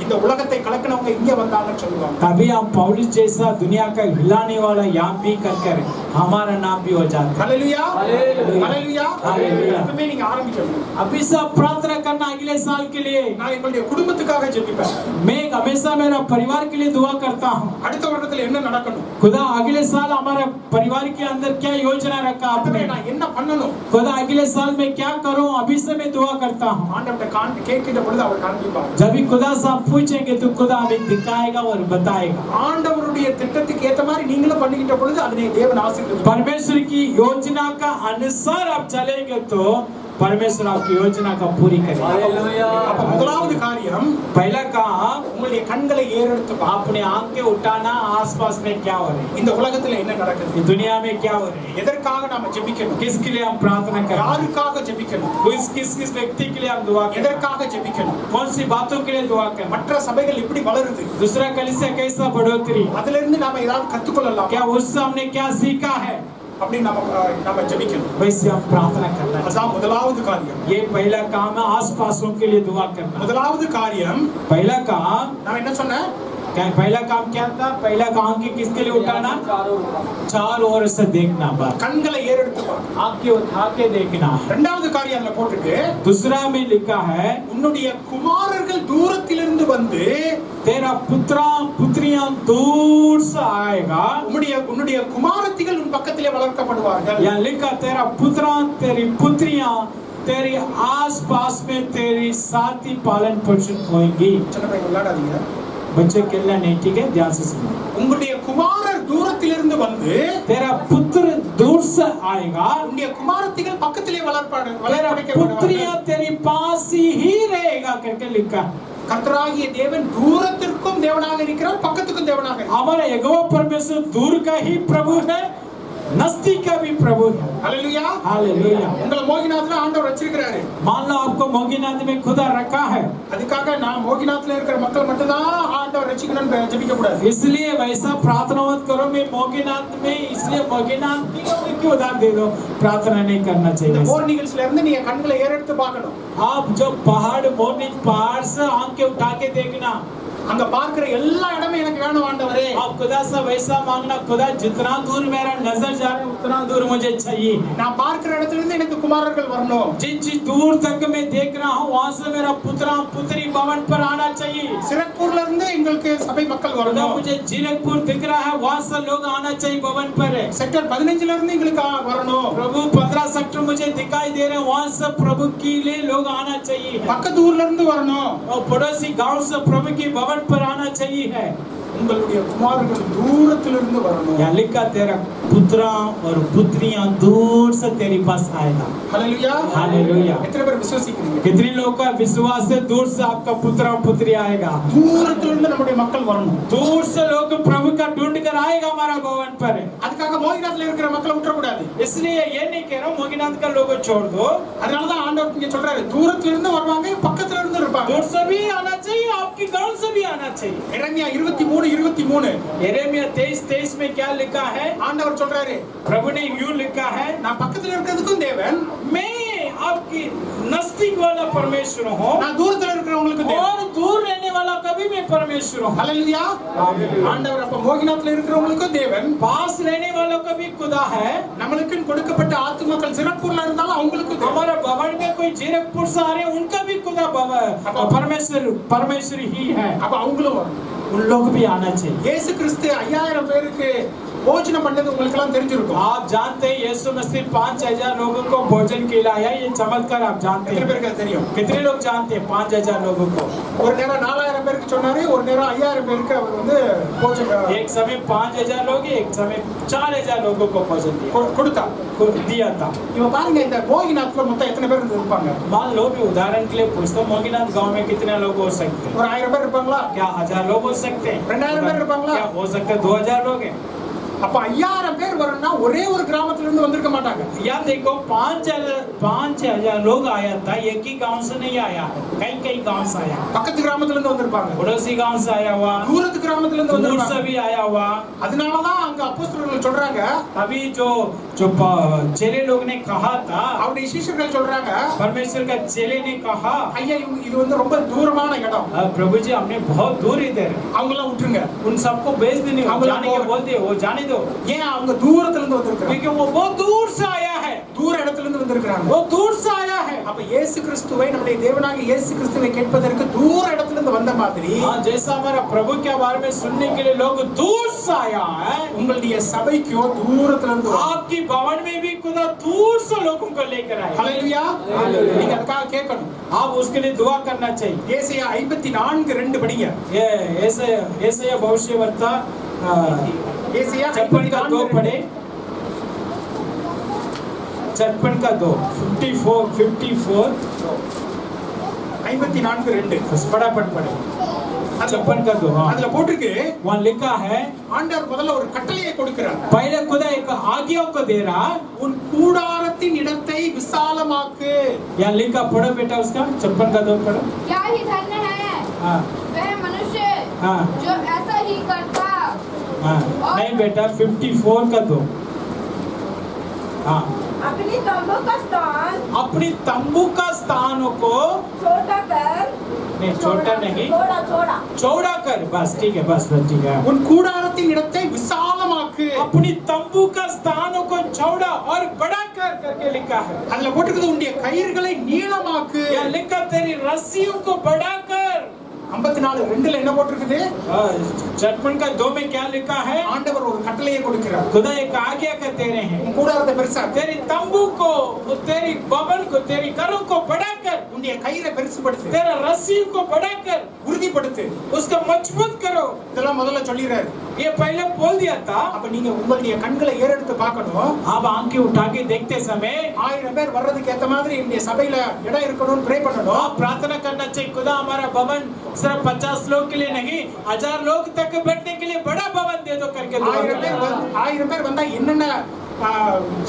இந்த உலகத்தை கலக்கினவங்க இங்க வந்தாங்கன்னு சொல்லுவாங்க. तभी हम पौलुस जैसा दुनिया का हिलाने वाला यहाँ भी कर हमारा नाम भी हो जाता है। ஹalleluya. हालेलुया। ஹalleluya. हालेलुया। எப்பவுமே நீங்க ஆரம்பிக்கணும். अभी सब प्रार्थना करना अगले साल के लिए। நான் எங்களுடைய குடும்பத்துக்காக ஜெபிப்பேன். मैं हमेशा मेरा परिवार के लिए दुआ करता हूँ। அடுத்த வருடத்துல என்ன நடக்கணும், खुदा अगले साल हमारे परिवार के अंदर क्या योजना रखा आपने, நான் என்ன பண்ணணும், खुदा अगले साल में क्या करूँ, अभी से मैं दुआ करता हूँ। ஆண்டவர்ட்ட கேட்கிற பொழுது அவர் காண்பிப்பார். जब भी खुदा से आप पूछेंगे तो खुदा हमें दिखाएगा और बताएगा। ஆண்டவருடைய திட்டத்துக்கு ஏத்த மாதிரி நீங்களும் பண்ணிக்கிட்ட பொழுது அதனை தேவன் ஆசீர்வதிப்பார். परमेश्वर की योजना का अनुसार आप चलेंगे तो परमेश्वर आपकी योजना का पूरी करेगा। அப்ப முதலாவது காரியம், पहला काम, உங்களுடைய கண்களை ஏறெடுத்து பாருங்க. अपने आंखें उठाना आसपास में क्या हो रहा है, இந்த உலகத்துல என்ன நடக்குது, इस दुनिया में क्या हो रहा है, எதற்காக நாம ஜெபிக்கணும், किसके लिए हम प्रार्थना करें, யாருக்காக ஜெபிக்கணும், किस किस व्यक्ति के लिए हम दुआ करें, எதற்காக ஜெபிக்கணும், कौन सी बातों के लिए दुआ करें, மற்ற சபைகள் எப்படி வளருது, दूसरा कलीसिया कैसा बढ़ोतरी, அதுல இருந்து நாம ஏதாவது கத்துக்கொள்ளலாம், क्या उससे हमने क्या सीखा है, அப்படி நாம ஜெபிக்கணும். वैसे हम प्रार्थना करना चाहिए। அதான் முதலாவது காரியம். ये पहला काम है, आस पासों के लिए दुआ करना। முதலாவது காரியம், पहला काम, நான் என்ன சொன்னேன், पहला काम क्या था, पहला काम की किसके लिए उठाना, चारों ओर से देखना, बस கண்களை ஏறெடுத்து பாருங்க. आंखें उठा के देखना है। இரண்டாவது காரியம் அதுல போட்டுருக்கு, दूसरा में लिखा है, உன்னுடைய குமாரர்கள் தூரத்திலிருந்து வந்து तेरा पुत्रा पुत्रियां दूर से आएगा, உன்னுடைய குமாரத்திகள் உன் பக்கத்திலே வளர்க்கப்படுவார்கள். यहाँ लिखा तेरा पुत्रा तेरी पुत्रियां तेरी आस पास में तेरी साथी पालन पोषण होंगी। சின்ன பையன் விளையாடாதீங்க. बच्चे खेलना नहीं, ठीक है, ध्यान से सुनो। உங்களுடைய குமாரர் தூரத்திலிருந்து வந்து तेरा पुत्र दूर से आएगा, உன்னுடைய குமாரத்திகள் பக்கத்திலே तेरा पुत्रियां तेरी पास ही रहेगा करके लिखा। கர்த்தராகிய தேவன் தூரத்திற்கும் தேவனாக இருக்கிறார், பக்கத்துக்கும் தேவனாக இருக்கிறார். हमारा यहोवा परमेश्वर दूर का ही प्रभु है, नजदीक का भी प्रभु है। ஹalleluya. हालेलुया। உங்களை மோகினாத்ல ஆண்டவர் வச்சிருக்கிறாரு. मान लो आपको मोगीनाथ में खुदा रखा है, அதுக்காக நான் மோகினாத்ல இருக்கிற மக்கள் மட்டும் தான் ஆண்டவர் ரட்சிக்கணும்னு ஜெபிக்க கூடாது. इसलिए वैसा प्रार्थना मत करो मैं मोगीनाथ में, इसलिए मोगीनाथ क्यों उधार दे दो, प्रार्थना नहीं करना இந்த चाहिए। போர் நிகழ்ச்சியில இருந்து நீங்க கண்களை ஏறெடுத்து பார்க்கணும். आप जो पहाड़ मोर्निंग पहाड़ से आंखें उठा के देखना, அங்க பார்க்கிற எல்லா இடமும் எனக்கு வேணும் ஆண்டவரே. आप खुदा से वैसा मांगना, खुदा जितना दूर मेरा नजर जा रहा है उतना दूर मुझे चाहिए। நான் பார்க்கிற இடத்துல இருந்து எனக்கு குமாரர்கள் வரணும். जिस दूर तक मैं देख रहा हूँ वहां से मेरा पुत्रा पुत्री भवन पर आना चाहिए। சிறப்பூர்ல இருந்து எங்களுக்கு சபை மக்கள் खुदा வரணும். मुझे जीरकपुर दिख रहा है, वहां से लोग आना चाहिए भवन पर। செக்டர் 15ல இருந்து எங்களுக்கு வரணும். प्रभु 15 सेक्टर मुझे दिखाई दे रहे हैं, वहां से प्रभु के लिए लोग आना चाहिए। பக்கத்து ஊர்ல இருந்து வரணும். और पड़ोसी गांव से प्रभु की भवन पर आना चाहिए है। உங்களுடைய குமாரர்கள் தூரத்திலிருந்து வரணும். यहाँ लिखा तेरा पुत्रा और पुत्रियां दूर से तेरे पास आएगा। ஹalleluya. हालेलुया। எத்தனை பேர் விசுவாசிக்கிறீங்க? कितने लोगों का विश्वास है दूर से आपका पुत्र पुत्री आएगा? தூரத்திலிருந்து நம்முடைய மக்கள் வரணும். दूर से लोग प्रभु का ढूंढ कर इधर आएगा हमारा भवन पर। அதுக்காக மோகினாத்துல இருக்கிற மக்களை விட்டுற கூடாது. इसलिए ये नहीं कह रहा हूँ मोगिनाथ का लोगों छोड़ दो। அதனால தான் ஆண்டவர் இங்க சொல்றாரு, தூரத்துல இருந்து வருவாங்க, பக்கத்துல இருந்து இருப்பாங்க. दूर से भी आना चाहिए, आपकी गांव से भी आना चाहिए। எரேமியா 23:23 यिर्मयाह 23:23 में क्या लिखा है? ஆண்டவர் சொல்றாரு, प्रभु ने यूं लिखा है, நான் பக்கத்துல இருக்கிறதுக்கும் தேவன், मैं आपकी नजदीक वाला परमेश्वर हूँ நான் தூரத்துல இருக்கிறவங்களுக்கு தேவன். और दूर रहने वाला कभी मैं परमेश्वर हूँ। ஹல்லேலூயா. ஆண்டவர் அப்ப மோகினாத்துல இருக்கிறவங்களுக்கும் தேவன், पास रहने वालों का भी खुदा है। நம்மளுக்கு கொடுக்கப்பட்ட ஆத்துமாக்கள் சிறப்புள்ள இருந்தாலும் அவங்களுக்கு தேவன். हमारा भवन में कोई जीरकपुर से आ रहे हैं, उनका भी खुदा परमेश्वर ही है। அப்ப அவங்களும் வரும். उन लोग भी आना चाहिए। இயேசு கிறிஸ்து 5000 பேருக்கு भोजन பண்ணது உங்களுக்கு எல்லாம் தெரிஞ்சிருக்கும். आप जानते हैं यीशु मसीह 5000 लोगों को भोजन खिलाया, ये चमत्कार आप जानते எத்தனை हैं? பேருக்கு அது தெரியும்? कितने लोग जानते हैं 5000 लोगों को? ஒரு நேரம் 4000 பேருக்கு சொன்னாரு, ஒரு நேரம் 5000 பேருக்கு அவர் வந்து भोजन एक समय 5000 लोग, एक समय 4000 लोगों को भोजन கொடுத்தா. दिया था। இவ பாருங்க, இந்த மோகினாத்துல மொத்தம் எத்தனை பேர் இருப்பாங்க? मान लो भी उदाहरण के लिए पूछता हूँ, मोगीनाथ गांव में कितने लोग हो सकते हैं? ஒரு 1000 பேர் இருப்பாங்களா? क्या 1000 लोग हो सकते हैं? 2000 பேர் இருப்பாங்களா? क्या हो सकते हैं 2000 लोग हैं? அப்ப 5000 பேர் வரணும்னா ஒரே ஒரு கிராமத்துல இருந்து வந்திருக்க மாட்டாங்க. या देखो 5000 लोग आया था, एक ही गांव से नहीं आया, कई गांव से आया, பக்கத்து கிராமத்துல இருந்து வந்திருப்பாங்க, पड़ोसी गांव से आया हुआ, தூரத்து கிராமத்துல இருந்து दूर से வந்திருப்பாங்க. भी आया हुआ। அதனால தான் அங்க அப்போஸ்தலர்கள் சொல்றாங்க, अभी जो चेले लोग ने कहा था, அவருடைய சீஷர்கள் சொல்றாங்க, परमेश्वर का चेले ने कहा, ஐயா இது வந்து ரொம்ப தூரமான இடம், प्रभु जी हमने बहुत दूर इधर, அவங்க எல்லாம் விட்டுருங்க. उन सबको भेज देने, जाने के बोल दे, वो जाने दो, ஏன் அவங்க தூரத்துல இருந்து வந்திருக்காங்க? क्योंकि वो बहुत दूर से आया है, தூர இடத்துல இருந்து வந்திருக்காங்க. वो दूर से आया है। அப்ப இயேசு கிறிஸ்துவை, நம்முடைய தேவனாகிய இயேசு கிறிஸ்துவை கேட்பதற்கு தூர இடத்துல இருந்து வந்த மாதிரி, जैसा हमारा प्रभु के बारे में सुनने के लिए लोग दूर से आया है, உங்களுடைய சபைக்கோ தூரத்துல இருந்து आपकी भवन में भी खुदा दूर से लोगों को लेकर आए। ஹல்லேலூயா. நீங்க அதுக்காக கேட்கணும். आप उसके लिए दुआ करना चाहिए। ஏசாயா 54:2 படிங்க. ये ऐसे भविष्यवक्ता ஏசாயா 56 का 2 पढ़े, 56 का 2, 54 54:2 फटाफट पढ़े, 56 का 2। அதுல போட்டுருக்கு, वहाँ लिखा है, ஆண்டவர் முதல்ல ஒரு கட்டளையை கொடுக்கிறார். पहले खुदा एक आज्ञा को दे रहा, உன் கூடாரத்தின் இடத்தை விசாலமாக்கு. यहाँ लिखा, पढ़ो बेटा उसका 56 का 2 पढ़ो। क्या ही धन्य है हाँ वह मनुष्य हाँ जो ऐसा ही करता। हाँ, नहीं बेटा 54 का 2। हाँ, अपनी तंबू का स्थान अपनी तंबू का स्थानों को छोटा कर, नहीं, छोटा नहीं, छोड़ा चौड़ा कर, बस ठीक है, बस ठीक है। உன் கூடாரத்தின் இடத்தை விசாலமாக்கு. अपनी तंबू का स्थानों को चौड़ा और बड़ा कर करके लिखा है। அதுல போட்டுருக்குது, உன்னுடைய கயிறுகளை நீளமாக்கு. या लिखा, तेरी रस्सियों को बड़ा कर। 54:2 என்ன போட்டிருக்குது? 56 का 2 में क्या लिखा है? ஆண்டவர் ஒரு கட்டளையை கொடுக்கிறார். खुदा एक आज्ञा का दे रहे हैं, உன் கூடாரத்தை பெருசாக்கு. तेरी तंबू को, तेरी भवन को, तेरी घरों को बड़ा कर, உன்னுடைய கயிறை பெருசுபடுத்து, तेरा रस्सियों को बड़ा कर, உறுதிப்படுத்து. उसको मजबूत करो। இதெல்லாம் முதல்ல சொல்லிறாரு. ये पहले बोल दिया था। அப்ப நீங்க உங்களுடைய கண்களை ஏறெடுத்து பார்க்கணும். आप आंखें उठा के देखते समय 1000 பேர் வர்றதுக்கு ஏத்த மாதிரி இந்த சபையில இடம் இருக்கணும்னு ப்ரே பண்ணணும். आप प्रार्थना करना चाहिए, खुदा हमारा भवन सिर्फ 50 लोग के लिए नहीं, 1000 लोग तक बैठने के लिए बड़ा भवन दे दो करके दुआ 1000 करना। பேர் வந்தா என்னென்ன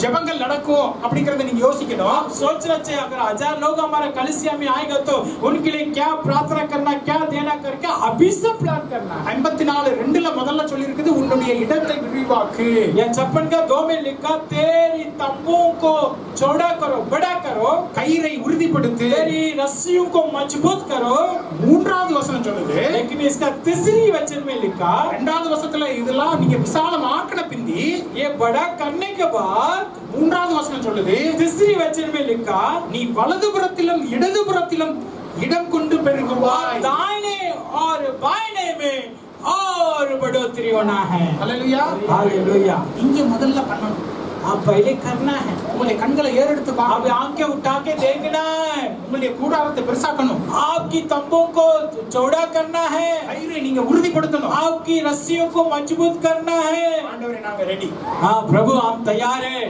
ஜெபங்கள் நடக்கும் அப்படிங்கறத நீங்க யோசிக்கணும். आप सोचना चाहिए, अगर 1000 लोग हमारा कलीसिया में आएगा तो उनके लिए क्या प्रार्थना करना, क्या देना करके अभी से प्लान करना है। 54:2 முதல்ல சொல்லி இருக்குது, உன்னுடைய இடத்தை விரிவாக்கு. या 56 का 2 में लिखा, तेरी तंबुओं को चौड़ा करो, बड़ा करो, கயிறை உறுதிப்படுத்து. तेरी रस्सियों को मजबूत करो। மூன்றாவது வசனம் சொல்லுது, लेकिन इसका तीसरी वचन में लिखा, இரண்டாவது வசனத்துல இதெல்லாம் நீங்க விசாலம் ஆக்கன பிந்தி, ये बड़ा करने के बाद மூன்றாவது வசனம் சொல்லுது, तीसरी वचन में लिखा, நீ வலதுபுறத்திலும் இடதுபுறத்திலும் இடம் கொண்டு பெருகுவாய். दाहिने और बाएं में और बढ़ोतरी होना है। அல்லேலூயா. हालेलुया। இங்க முதல்ல பண்ணணும். आप पहले करना है, உங்களுடைய கண்களை ஏறெடுத்து आप பார்க்கணும். आंखें उठा के देखना है, உங்களுடைய கூடாரத்தை பெருசாக்கணும். आपकी तंबू को चौड़ा करना है, கயிறை நீங்க உறுதிப்படுத்தணும். आपकी रस्सियों को मजबूत करना है। ஆண்டவரே நாங்க ரெடி. हाँ प्रभु, हम तैयार हैं।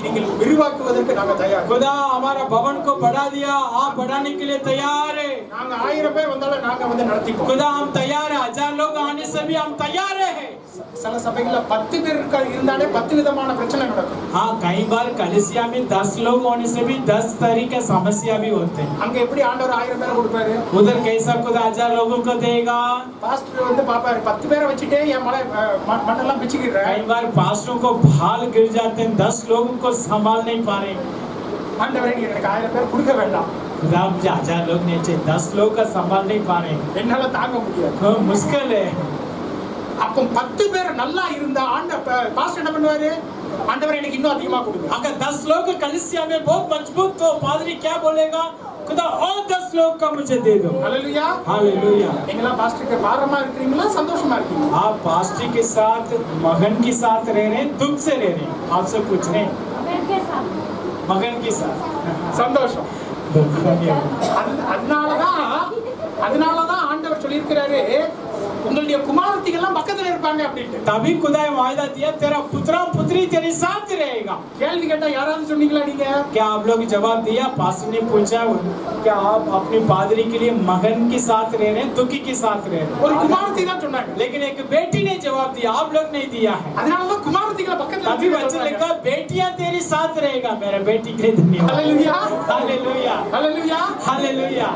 நீங்கள் விரிவாக்குவதற்கு நாங்க தயார். खुदा हमारा भवन को बढ़ा दिया, आप बढ़ाने के लिए तैयार है। நாங்க 1000 பேர் வந்தாலும் நாங்க வந்து நடத்திப்போம். खुदा हम तैयार है, 1000 लोग आने से भी हम तैयार है। சில சபைகள்ல 10 பேர் இருந்தாலே 10 விதமான பிரச்சனை நடக்கும். हाँ, कई बार कलीसिया में 10 लोग होने से भी 10 तरह के समस्या भी होते हैं। அங்க எப்படி ஆண்டவர் 1000 பேரை கொடுப்பாரு? उधर कैसा खुदा 1000 लोगों को देगा? பாஸ்டர் வந்து பாப்பாரு 10 பேரை வச்சுட்டே என் மண்ணெல்லாம் பிச்சுக்கிறேன். कई बार पास्टरों को भाल गिर जाते हैं, 10 लोगों को संभाल नहीं पा रहे। ஆண்டவரே நீ எனக்கு 1000 பேர் கொடுக்க வேண்டாம். खुदा मुझे 1000 लोग नहीं चाहिए, 10 लोग का संभाल नहीं पा रहे। என்னால தாங்க முடியாது. तो मुश्किल है। அப்போ 10 பேர் நல்லா இருந்தா பாஸ்டர் என்ன பண்ணுவாரு? ஆண்டவரே எனக்கு இன்னும் அதிகமா கொடுங்க. अगर 10 लोग कलीसिया में बहुत मजबूत तो पादरी क्या बोलेगा? खुदा और 10 लोग का मुझे दे दो। ஹalleluya. हालेलुया। நீங்களா பாஸ்டருக்கு பாரமா இருக்கீங்களா சந்தோஷமா இருக்கீங்களா? आप पास्टर के साथ मगन के साथ रह रहे हैं, दुख से रह रहे हैं, आपसे कुछ नहीं। मगन के साथ சந்தோஷம். அதனாலதான் ஆண்டவர் சொல்லியிருக்கிறாரு உங்களுடைய குமாரத்திகள்லாம் பக்கத்துல இருப்பாங்க அப்படின்ட்டு. तभी खुदा ने वायदा दिया तेरा पुत्रा पुत्री तेरे साथ रहेगा। கேள்வி கேட்டா யாராவது சொன்னீங்களா நீங்க? क्या आप लोग जवाब दिया? पास्टर ने पूछा क्या आप अपने पादरी के लिए मगन के साथ रह रहे हैं, दुखी के साथ रह रहे हैं? ஒரு குமாரத்தி தான் சொன்னாங்க. लेकिन एक बेटी ने जवाब दिया, आप लोग नहीं दिया है। அதனாலதான் குமாரத்திகளை பக்கத்துல तभी बच्चे लिखा बेटियां तेरे साथ रहेगा। मेरे बेटी के लिए धन्यवाद। ஹalleluya. हालेलुया। ஹalleluya. हालेलुया।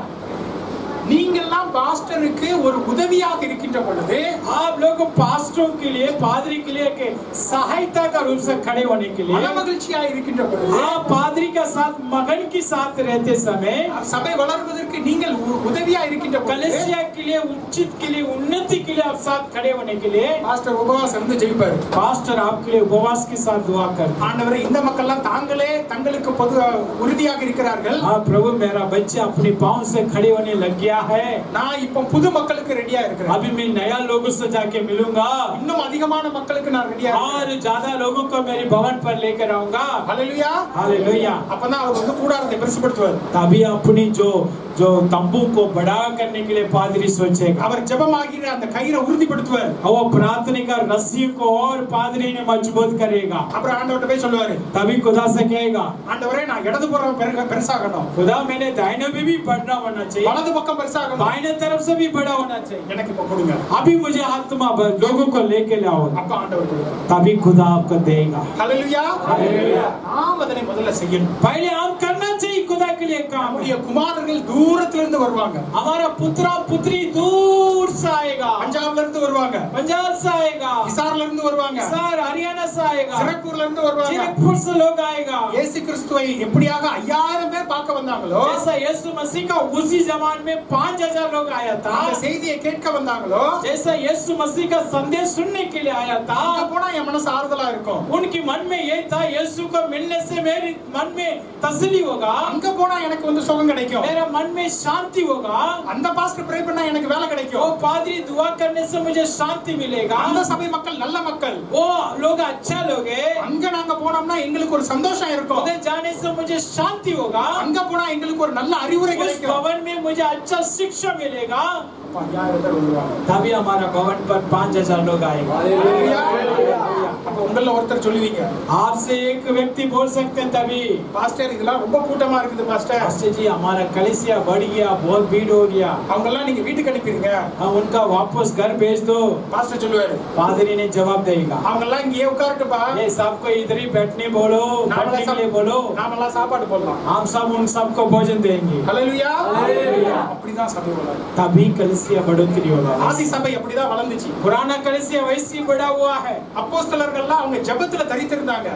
நீங்கெல்லாம் பாஸ்டருக்கு ஒரு உதவியாக இருக்கின்ற பொழுது आप लोग पास्टरों के लिए पादरी के लिए के सहायता का रूप से खड़े होने के लिए மகிழ்ச்சியா இருக்கின்ற பொழுது आप पादरी का साथ मगन के साथ रहते समय சபை வளர்வதற்கு நீங்கள் உதவியா இருக்கின்ற பொழுது कलीसिया के लिए उचित के लिए उन्नति के लिए आप साथ खड़े होने के लिए பாஸ்டர் உபவாசம் இருந்து ஜெபிப்பாரு. पास्टर आपके लिए उपवास के साथ दुआ करते हैं। ஆண்டவரே இந்த மக்கள்லாம் தாங்களே தங்களுக்கு பொது உறுதியாக இருக்கிறார்கள். हाँ प्रभु, मेरा बच्चा अपने पांव से खड़े होने लग गया है। நான் இப்போ புது மக்களுக்கு ரெடியா இருக்கிறேன். अभी मैं नया लोगों से जाके मिलूंगा, இன்னும் அதிகமான மக்களுக்கு நான் ரெடியா और ज्यादा लोगों को मेरे भवन पर लेकर आऊंगा। ஹalleluya. हालेलुया। அப்பதான் அவர் வந்து கூடாரத்தை பெருசுபடுத்துவார். तभी अपनी जो तंबू को बड़ा करने के लिए पादरी सोचेगा। அவர் ஜெபமாகிற அந்த கயிறை உறுதிப்படுத்துவார். वो प्रार्थना का रस्सी को और पादरी ने मजबूत करेगा। அப்புறம் ஆண்டவர்ட்ட போய் சொல்லுவாரு, तभी खुदा से कहेगा ஆண்டவரே நான் இடதுபுறம் பெருசாகணும், खुदा मैंने दाहिने में भी बढ़ना होना चाहिए, வலது பக்கம் பெருசாகணும், बाएं तरफ से भी बड़ा होना चाहिए। எனக்கு இப்ப கொடுங்க. अभी मुझे आत्मा लोगों को लेके लाओ। அப்ப ஆண்டவர் கொடுப்பார். तभी खुदा आपको देगा। ஹalleluya. हालेलुया। நாம் அதனை முதல்ல செய்யணும். पहले हम करना चाहिए खुदा के लिए काम। நம்முடைய குமாரர்கள் தூரத்துல இருந்து வருவாங்க. हमारा पुत्रा पुत्री दूर से आएगा, பஞ்சாப்ல இருந்து வருவாங்க, पंजाब से आएगा, இசார்ல இருந்து வருவாங்க, सर हरियाणा से आएगा, சிறப்பூர்ல இருந்து வருவாங்க. जीरकपुर से लोग आएगा। இயேசு கிறிஸ்துவை எப்படியாக 5000 பேர் பார்க்க வந்தாங்களோ, जैसा यीशु मसीह का उसी जमाने में 5000 लोग आया था, அந்த செய்தியை கேட்க வந்தாங்களோ, जैसा यीशु मसीह का संदेश सुनने के लिए आया था, அங்க போனா என் மனசு ஆறுதலா இருக்கும். उनके मन में ये था यीशु को मिलने से मेरे मन में तसल्ली होगा, அங்க போனா எனக்கு வந்து சுகம் கிடைக்கும், मेरा मन में शांति होगा, அந்த பாஸ்டர் ப்ரே பண்ணா எனக்கு வேலை वो கிடைக்கும், पादरी दुआ करने से मुझे शांति मिलेगा, அந்த சபை மக்கள் நல்ல மக்கள், वो लोग अच्छा लोग हैं, அங்க நாங்க போனோம்னா எங்களுக்கு ஒரு சந்தோஷம் இருக்கும், उधर जाने से मुझे शांति होगा, அங்க போனா எங்களுக்கு ஒரு நல்ல அறிவுரை उस கிடைக்கும். भवन में मुझे अच्छा शिक्षा मिलेगा। அப்ப 5000 பேர் வருவாங்க. तभी हमारा भवन पर 5000 लोग आएगा। அப்ப உங்கள ஒருத்தர் சொல்லுவீங்க, आपसे एक व्यक्ति बोल सकते हैं तभी, பாஸ்டர் இதெல்லாம் ரொம்ப கூட்டமா இருக்குது பாஸ்டர், पास्टर जी हमारा कलीसिया बढ़ गया, बहुत भीड़ हो गया, அவங்க எல்லாம் நீங்க வீட்டுக்கு அனுப்பிடுங்க. हम उनका वापस घर भेज दो। பாஸ்டர் சொல்லுவாரு, पादरी ने जवाब देगा, அவங்க எல்லாம் இங்கே உட்காரட்டுப்பா, ये सबको इधर ही बैठने बोलो, बैठने के लिए बोलो, நாமெல்லாம் சாப்பாடு போடலாம். हम सब उन सबको भोजन देंगे। ஹalleluya. हालेलुया। அப்படிதான் சபை வளரும். तभी कलीसिया बढ़ोतरी होगा। ஆதி சபை அப்படிதான் வளர்ந்துச்சு. पुराना कलीसिया वैसे ही बड़ा हुआ है। அப்போஸ்தலர்கள்லாம் அவங்க ஜெபத்துல தரித்திருந்தாங்க.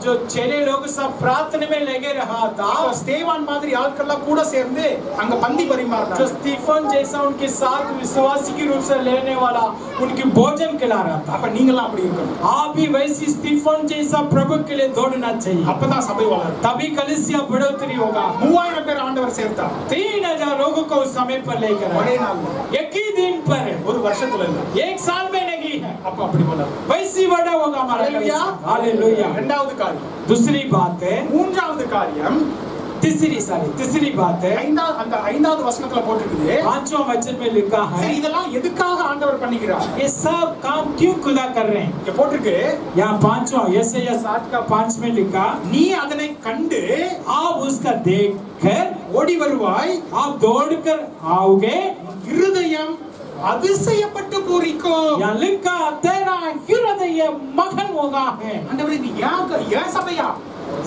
जो चेले लोग सब प्रार्थना में लगे रहा था, அப்போ ஸ்தேவான் மாதிரி ஆட்கள்லாம் கூட சேர்ந்து அங்க பந்தி जो பரிமாறினாங்க. स्टीफन जैसा उनके साथ विश्वासी के रूप से लेने वाला उनकी भोजन खिला रहा था। அப்ப நீங்கலாம் அப்படி இருக்கணும். आप भी वैसे स्टीफन जैसा प्रभु के लिए दौड़ना चाहिए, அப்பதான் சபை வளரும். तभी कलीसिया बढ़ोतरी होगा। 3000 பேர் ஆண்டவர் சேர்த்தார். 3000 लोगों को उस समय पर लेकर ஒரே आए, நாள்ல, एक ही दिन पर, ஒரு வருஷத்துல இல்ல. एक साल में नहीं है। அப்ப அப்படி வளரும். वैसे ही बड़ा होगा हमारा हालेलुया। कलीसिया। हालेलुया। இரண்டாவது காரியம். दूसरी बात है, மூன்றாவது காரியம், तीसरी बात है, அந்த 5வது வசனத்துல போட்டிருக்குது. 5वां वचन में लिखा है, சரி, இதெல்லாம் எதுக்காக ஆண்டவர் பண்ணிக்கிறார்? ये सब काम क्यों खुदा कर रहे हैं? இங்க போட்டிருக்கு, यहाँ 5वां यशायाह 7 का 5 में लिखा, நீ அதனை கண்டு आप उसका देख कर ஓடி வருவாய், आप दौड़ कर आओगे। இருதயம் அதிசயப்பட்டு பூரிக்கும். यहाँ लिखा तेरा हृदय ये मगन होगा है। ஆண்டவரே இது ஏன் சபையா?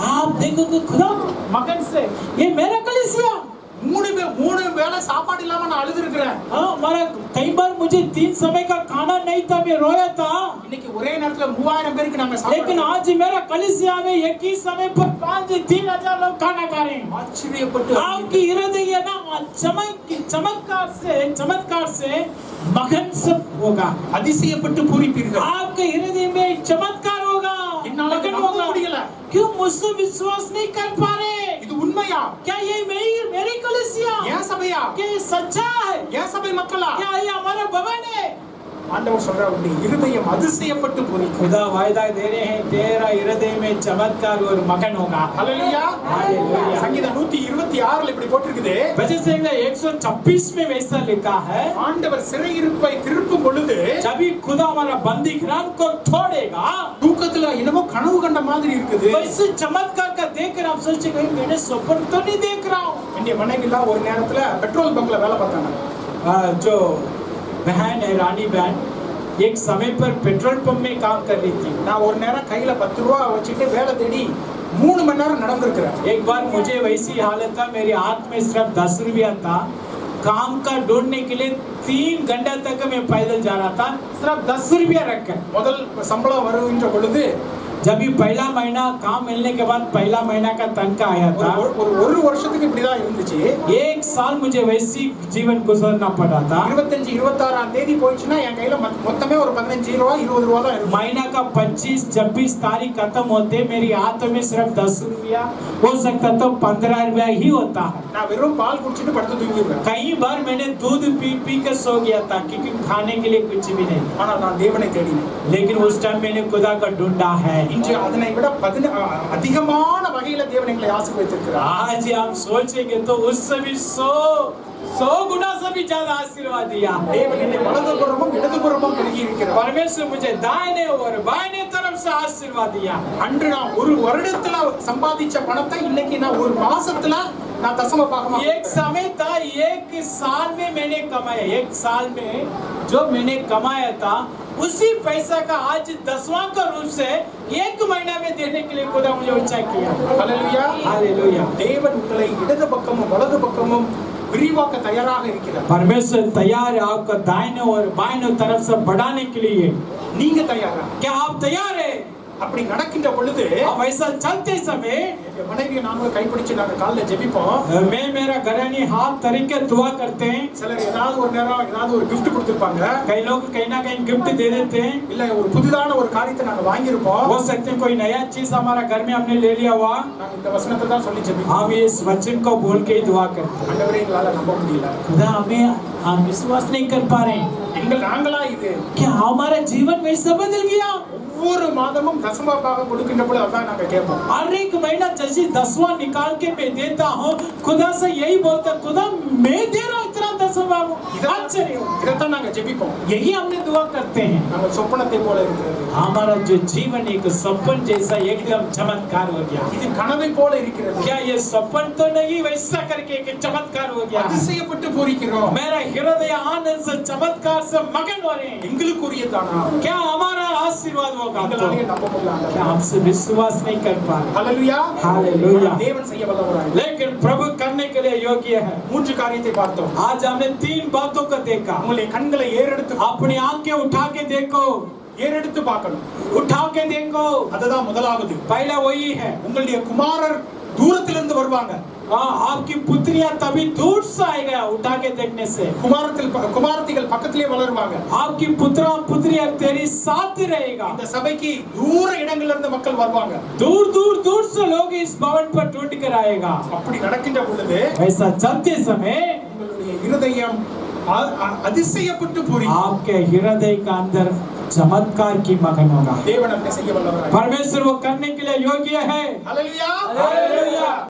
आप देखोगे खुदा मगन से ये मेरा कलीसिया। மூணு வேளை சாப்பாடு இல்லாம நான் அழுது இருக்கிறேன்। हमारा कई बार मुझे 3 समय का खाना नहीं था, मैं रोया था। இன்னைக்கு ஒரே நேரத்துல 3000 பேருக்கு நாம लेकिन சாப்பாடு आज मेरा कलीसिया में एक ही समय पर 3,000 लोग खाना खा रहे हैं। ஆச்சரியப்பட்டு आपकी हृदय ना चमत्कार से मगन सब होगा। அதிசயப்பட்டு பூரிப்பீர்கள்। आपके हृदय में चमत्कार होगा, என்னால मगन நம்ப होगा। முடியல। क्यों मुझसे विश्वास नहीं कर पा रहे? இது உண்மையா? क्या ये मेरी कलीसिया? ஏன் சபையா? क्या ये सच्चा है? ஏன் சபை மக்களா? क्या ये हमारा भवन है? ஆண்டவர் சொல்றார் உன்னுடைய இருதயம் அதிசயப்பட்டு பூரிக்கும்। खुदा वायदा दे रहे हैं तेरा हृदय में चमत्कार और मगन होगा। ஹalleluya। हालेलुया। சங்கீதம் 126ல இப்படி போட்டிருக்குது। वजह से 126 में वैसा लिखा है, ஆண்டவர் சிறையிருப்பை திருப்பும் பொழுது जब भी खुदा हमारा बंदी घरान को छोड़ेगा, தூக்கத்துல என்னமோ கனவு கண்ட மாதிரி இருக்குது। वैसे चमत्कार का देखकर आप सोचेंगे मैंने स्वप्न तो नहीं देख रहा हूँ। என்னுடைய மனைவிலாம் ஒரு நேரத்துல பெட்ரோல் பங்க்ல வேலை பார்த்தாங்க। जो बहन है रानी बहन एक समय पर पेट्रोल पंप में काम कर रही थी। நான் ஒரு நேரம் கையில 10 ரூபா வச்சுட்டு வேலை தேடி 3 மணி நேரம் நடந்திருக்கிறேன்। एक बार मुझे वैसी हालत था, मेरे हाथ में सिर्फ 10 रुपया था। काम का ढूंढने के लिए 3 घंटा तक मैं पैदल जा रहा था, सिर्फ 10 रुपया रखकर। முதல் சம்பளம் வருகின்ற பொழுது जब भी पहला महीना काम मिलने के बाद पहला महीना का तनख्वाह आया था, ஒரு வருஷத்துக்கு இப்படிதான் இருந்துச்சு। 1 साल मुझे वैसी जीवन गुजारना पड़ा था। 25 26ஆம் தேதி போயிடுச்சுன்னா என் கையில மொத்தமே ஒரு 15 ரூபா 20 ரூபா தான் இருக்கும்। महीना का 25 26 तारीख खत्म होते मेरे हाथों में सिर्फ 10 रुपया हो सकता तो 15 रुपया ही होता है। நான் வெறும் பால் குடிச்சிட்டு படுத்து தூங்கிடுவேன்। कई बार मैंने दूध पी कर सो गया था क्योंकि खाने के लिए कुछ भी नहीं। ஆனா நான் தேவனை தேடினேன்। लेकिन उस टाइम मैंने खुदा का ढूंढा है। இன்று அதனை விட அதிகமான வகையில தேவன் எங்களை ஆசீர்வதித்திருக்கிறார்। आज हम सोचेंगे तो उससे भी 100 गुना से भी ज्यादा आशीर्वाद दिया। தேவன் என்னை வலதுபுறமும் இடதுபுறமும் பெருகி இருக்கிறார்। परमेश्वर मुझे दाहिने और बाएं तरफ से आशीर्वाद दिया। அன்று நான் ஒரு வருடத்துல சம்பாதிச்ச பணத்தை இன்னைக்கு நான் ஒரு மாசத்துல நான் தசம பாகமா एक समय था 1 साल में मैंने कमाया, 1 साल में जो मैंने कमाया था उसी पैसा का आज 10वां का रूप से 1 महीना में देने के लिए खुदा मुझे ऊंचा किया। ஹalleluya। हालेलुया। தேவன் உங்களை இடது பக்கமும் வலது பக்கமும் விரிவாக்க தயாராக இருக்கிறார்। परमेश्वर तैयार है आपको दाहिने और बाएं तरफ से बढ़ाने के लिए। நீங்க தயாரா? क्या आप तैयार है? அப்படி நடக்கின்ற பொழுது आप ऐसा चलते समय என் மனைவியை நாங்களும் கைப்பிடிச்சு நாங்க காலைல ஜெபிப்போம்। मैं मेरा घरानी हाथ तरीके दुआ करते हैं। சிலர் ஏதாவது ஒரு நேரம் ஏதாவது ஒரு gift கொடுத்திருப்பாங்க। कई लोग कहीं ना कहीं गिफ्ट दे देते हैं। இல்ல ஒரு புதிதான ஒரு காரியத்தை நாங்க வாங்கியிருப்போம்। हो सकते हैं कोई नया चीज हमारा घर में हमने ले लिया हुआ, நாங்க இந்த வசனத்தை தான் சொல்லி ஜெபிப்போம்। हम इस वचन को बोल के ही दुआ करते हैं। ஆண்டவரே எங்களால நம்ப முடியல। खुदा हम विश्वास नहीं कर पा रहे हैं। நாங்களா இது क्या हमारा जीवन वैसा बदल गया? ஒவ்வொரு மாதமும் தசம பாகம் கொடுக்கின்ற பொழுது அதான் நாங்க கேட்போம்। हर एक महीना जैसे 10वां निकाल के मैं देता हूँ, खुदा से यही बोलता खुदा मैं दे रहा हूँ इतना 10वां। आश्चर्य हो, இதைத்தான் நாங்க ஜெபிப்போம்। यही हमने दुआ करते हैं। நம்ம சொப்பனத்தை போல இருக்கிறது। हमारा जो जीवन एक सपन जैसा एकदम चमत्कार हो गया। இது கனவை போல இருக்கிறது। क्या ये सपन तो नहीं वैसा करके एक चमत्कार हो गया? அதிசயப்பட்டு பூரிக்கிறோம்। मेरा हृदय आनंद से चमत्कार से मगन हो रहे हैं। எங்களுக்குரியதானா? क्या हमारा आशीर्वाद होगा? எங்களாலே நம்ப முடியல। क्या हमसे विश्वास नहीं कर पा रहे? ஹalleluya। हालेलुया। தேவன் செய்ய வல்லவராய்। लेकिन प्रभु करने के लिए योग्य है। 3 காரியத்தை பார்த்தோம்। आज हमने 3 बातों को देखा। உங்களுடைய கண்களை ஏறெடுத்து अपनी आंखें उठा के देखो, ஏறெடுத்து பார்க்கணும்। उठा के देखो। அதுதான் முதலாவது। पहला वही है। உங்களுடைய குமாரர் தூரத்திலிருந்து வருவாங்க। आपकी पुत्रियां तभी दूर से आएगा उठा के देखने से। குமாரத்திகள் பக்கத்திலே வளருவாங்க। आपकी पुत्रियां तेरी साथ रहेगा। இந்த சபைக்கு தூர இடங்கள்ல இருந்து மக்கள் வருவாங்க। दूर दूर दूर से लोग इस भवन पर ढूंढ कर आएगा। அப்படி நடக்கின்ற பொழுது ऐसा चलते समय உங்களுடைய இருதயம் அதிசயப்பட்டு பூரிக்கும்। आपके हृदय का अंदर चमत्कार की मगन होगा। தேவன் அப்படி செய்ய வல்லவராய்। परमेश्वर वो करने के लिए योग्य है। ஹalleluya। हालेलुया।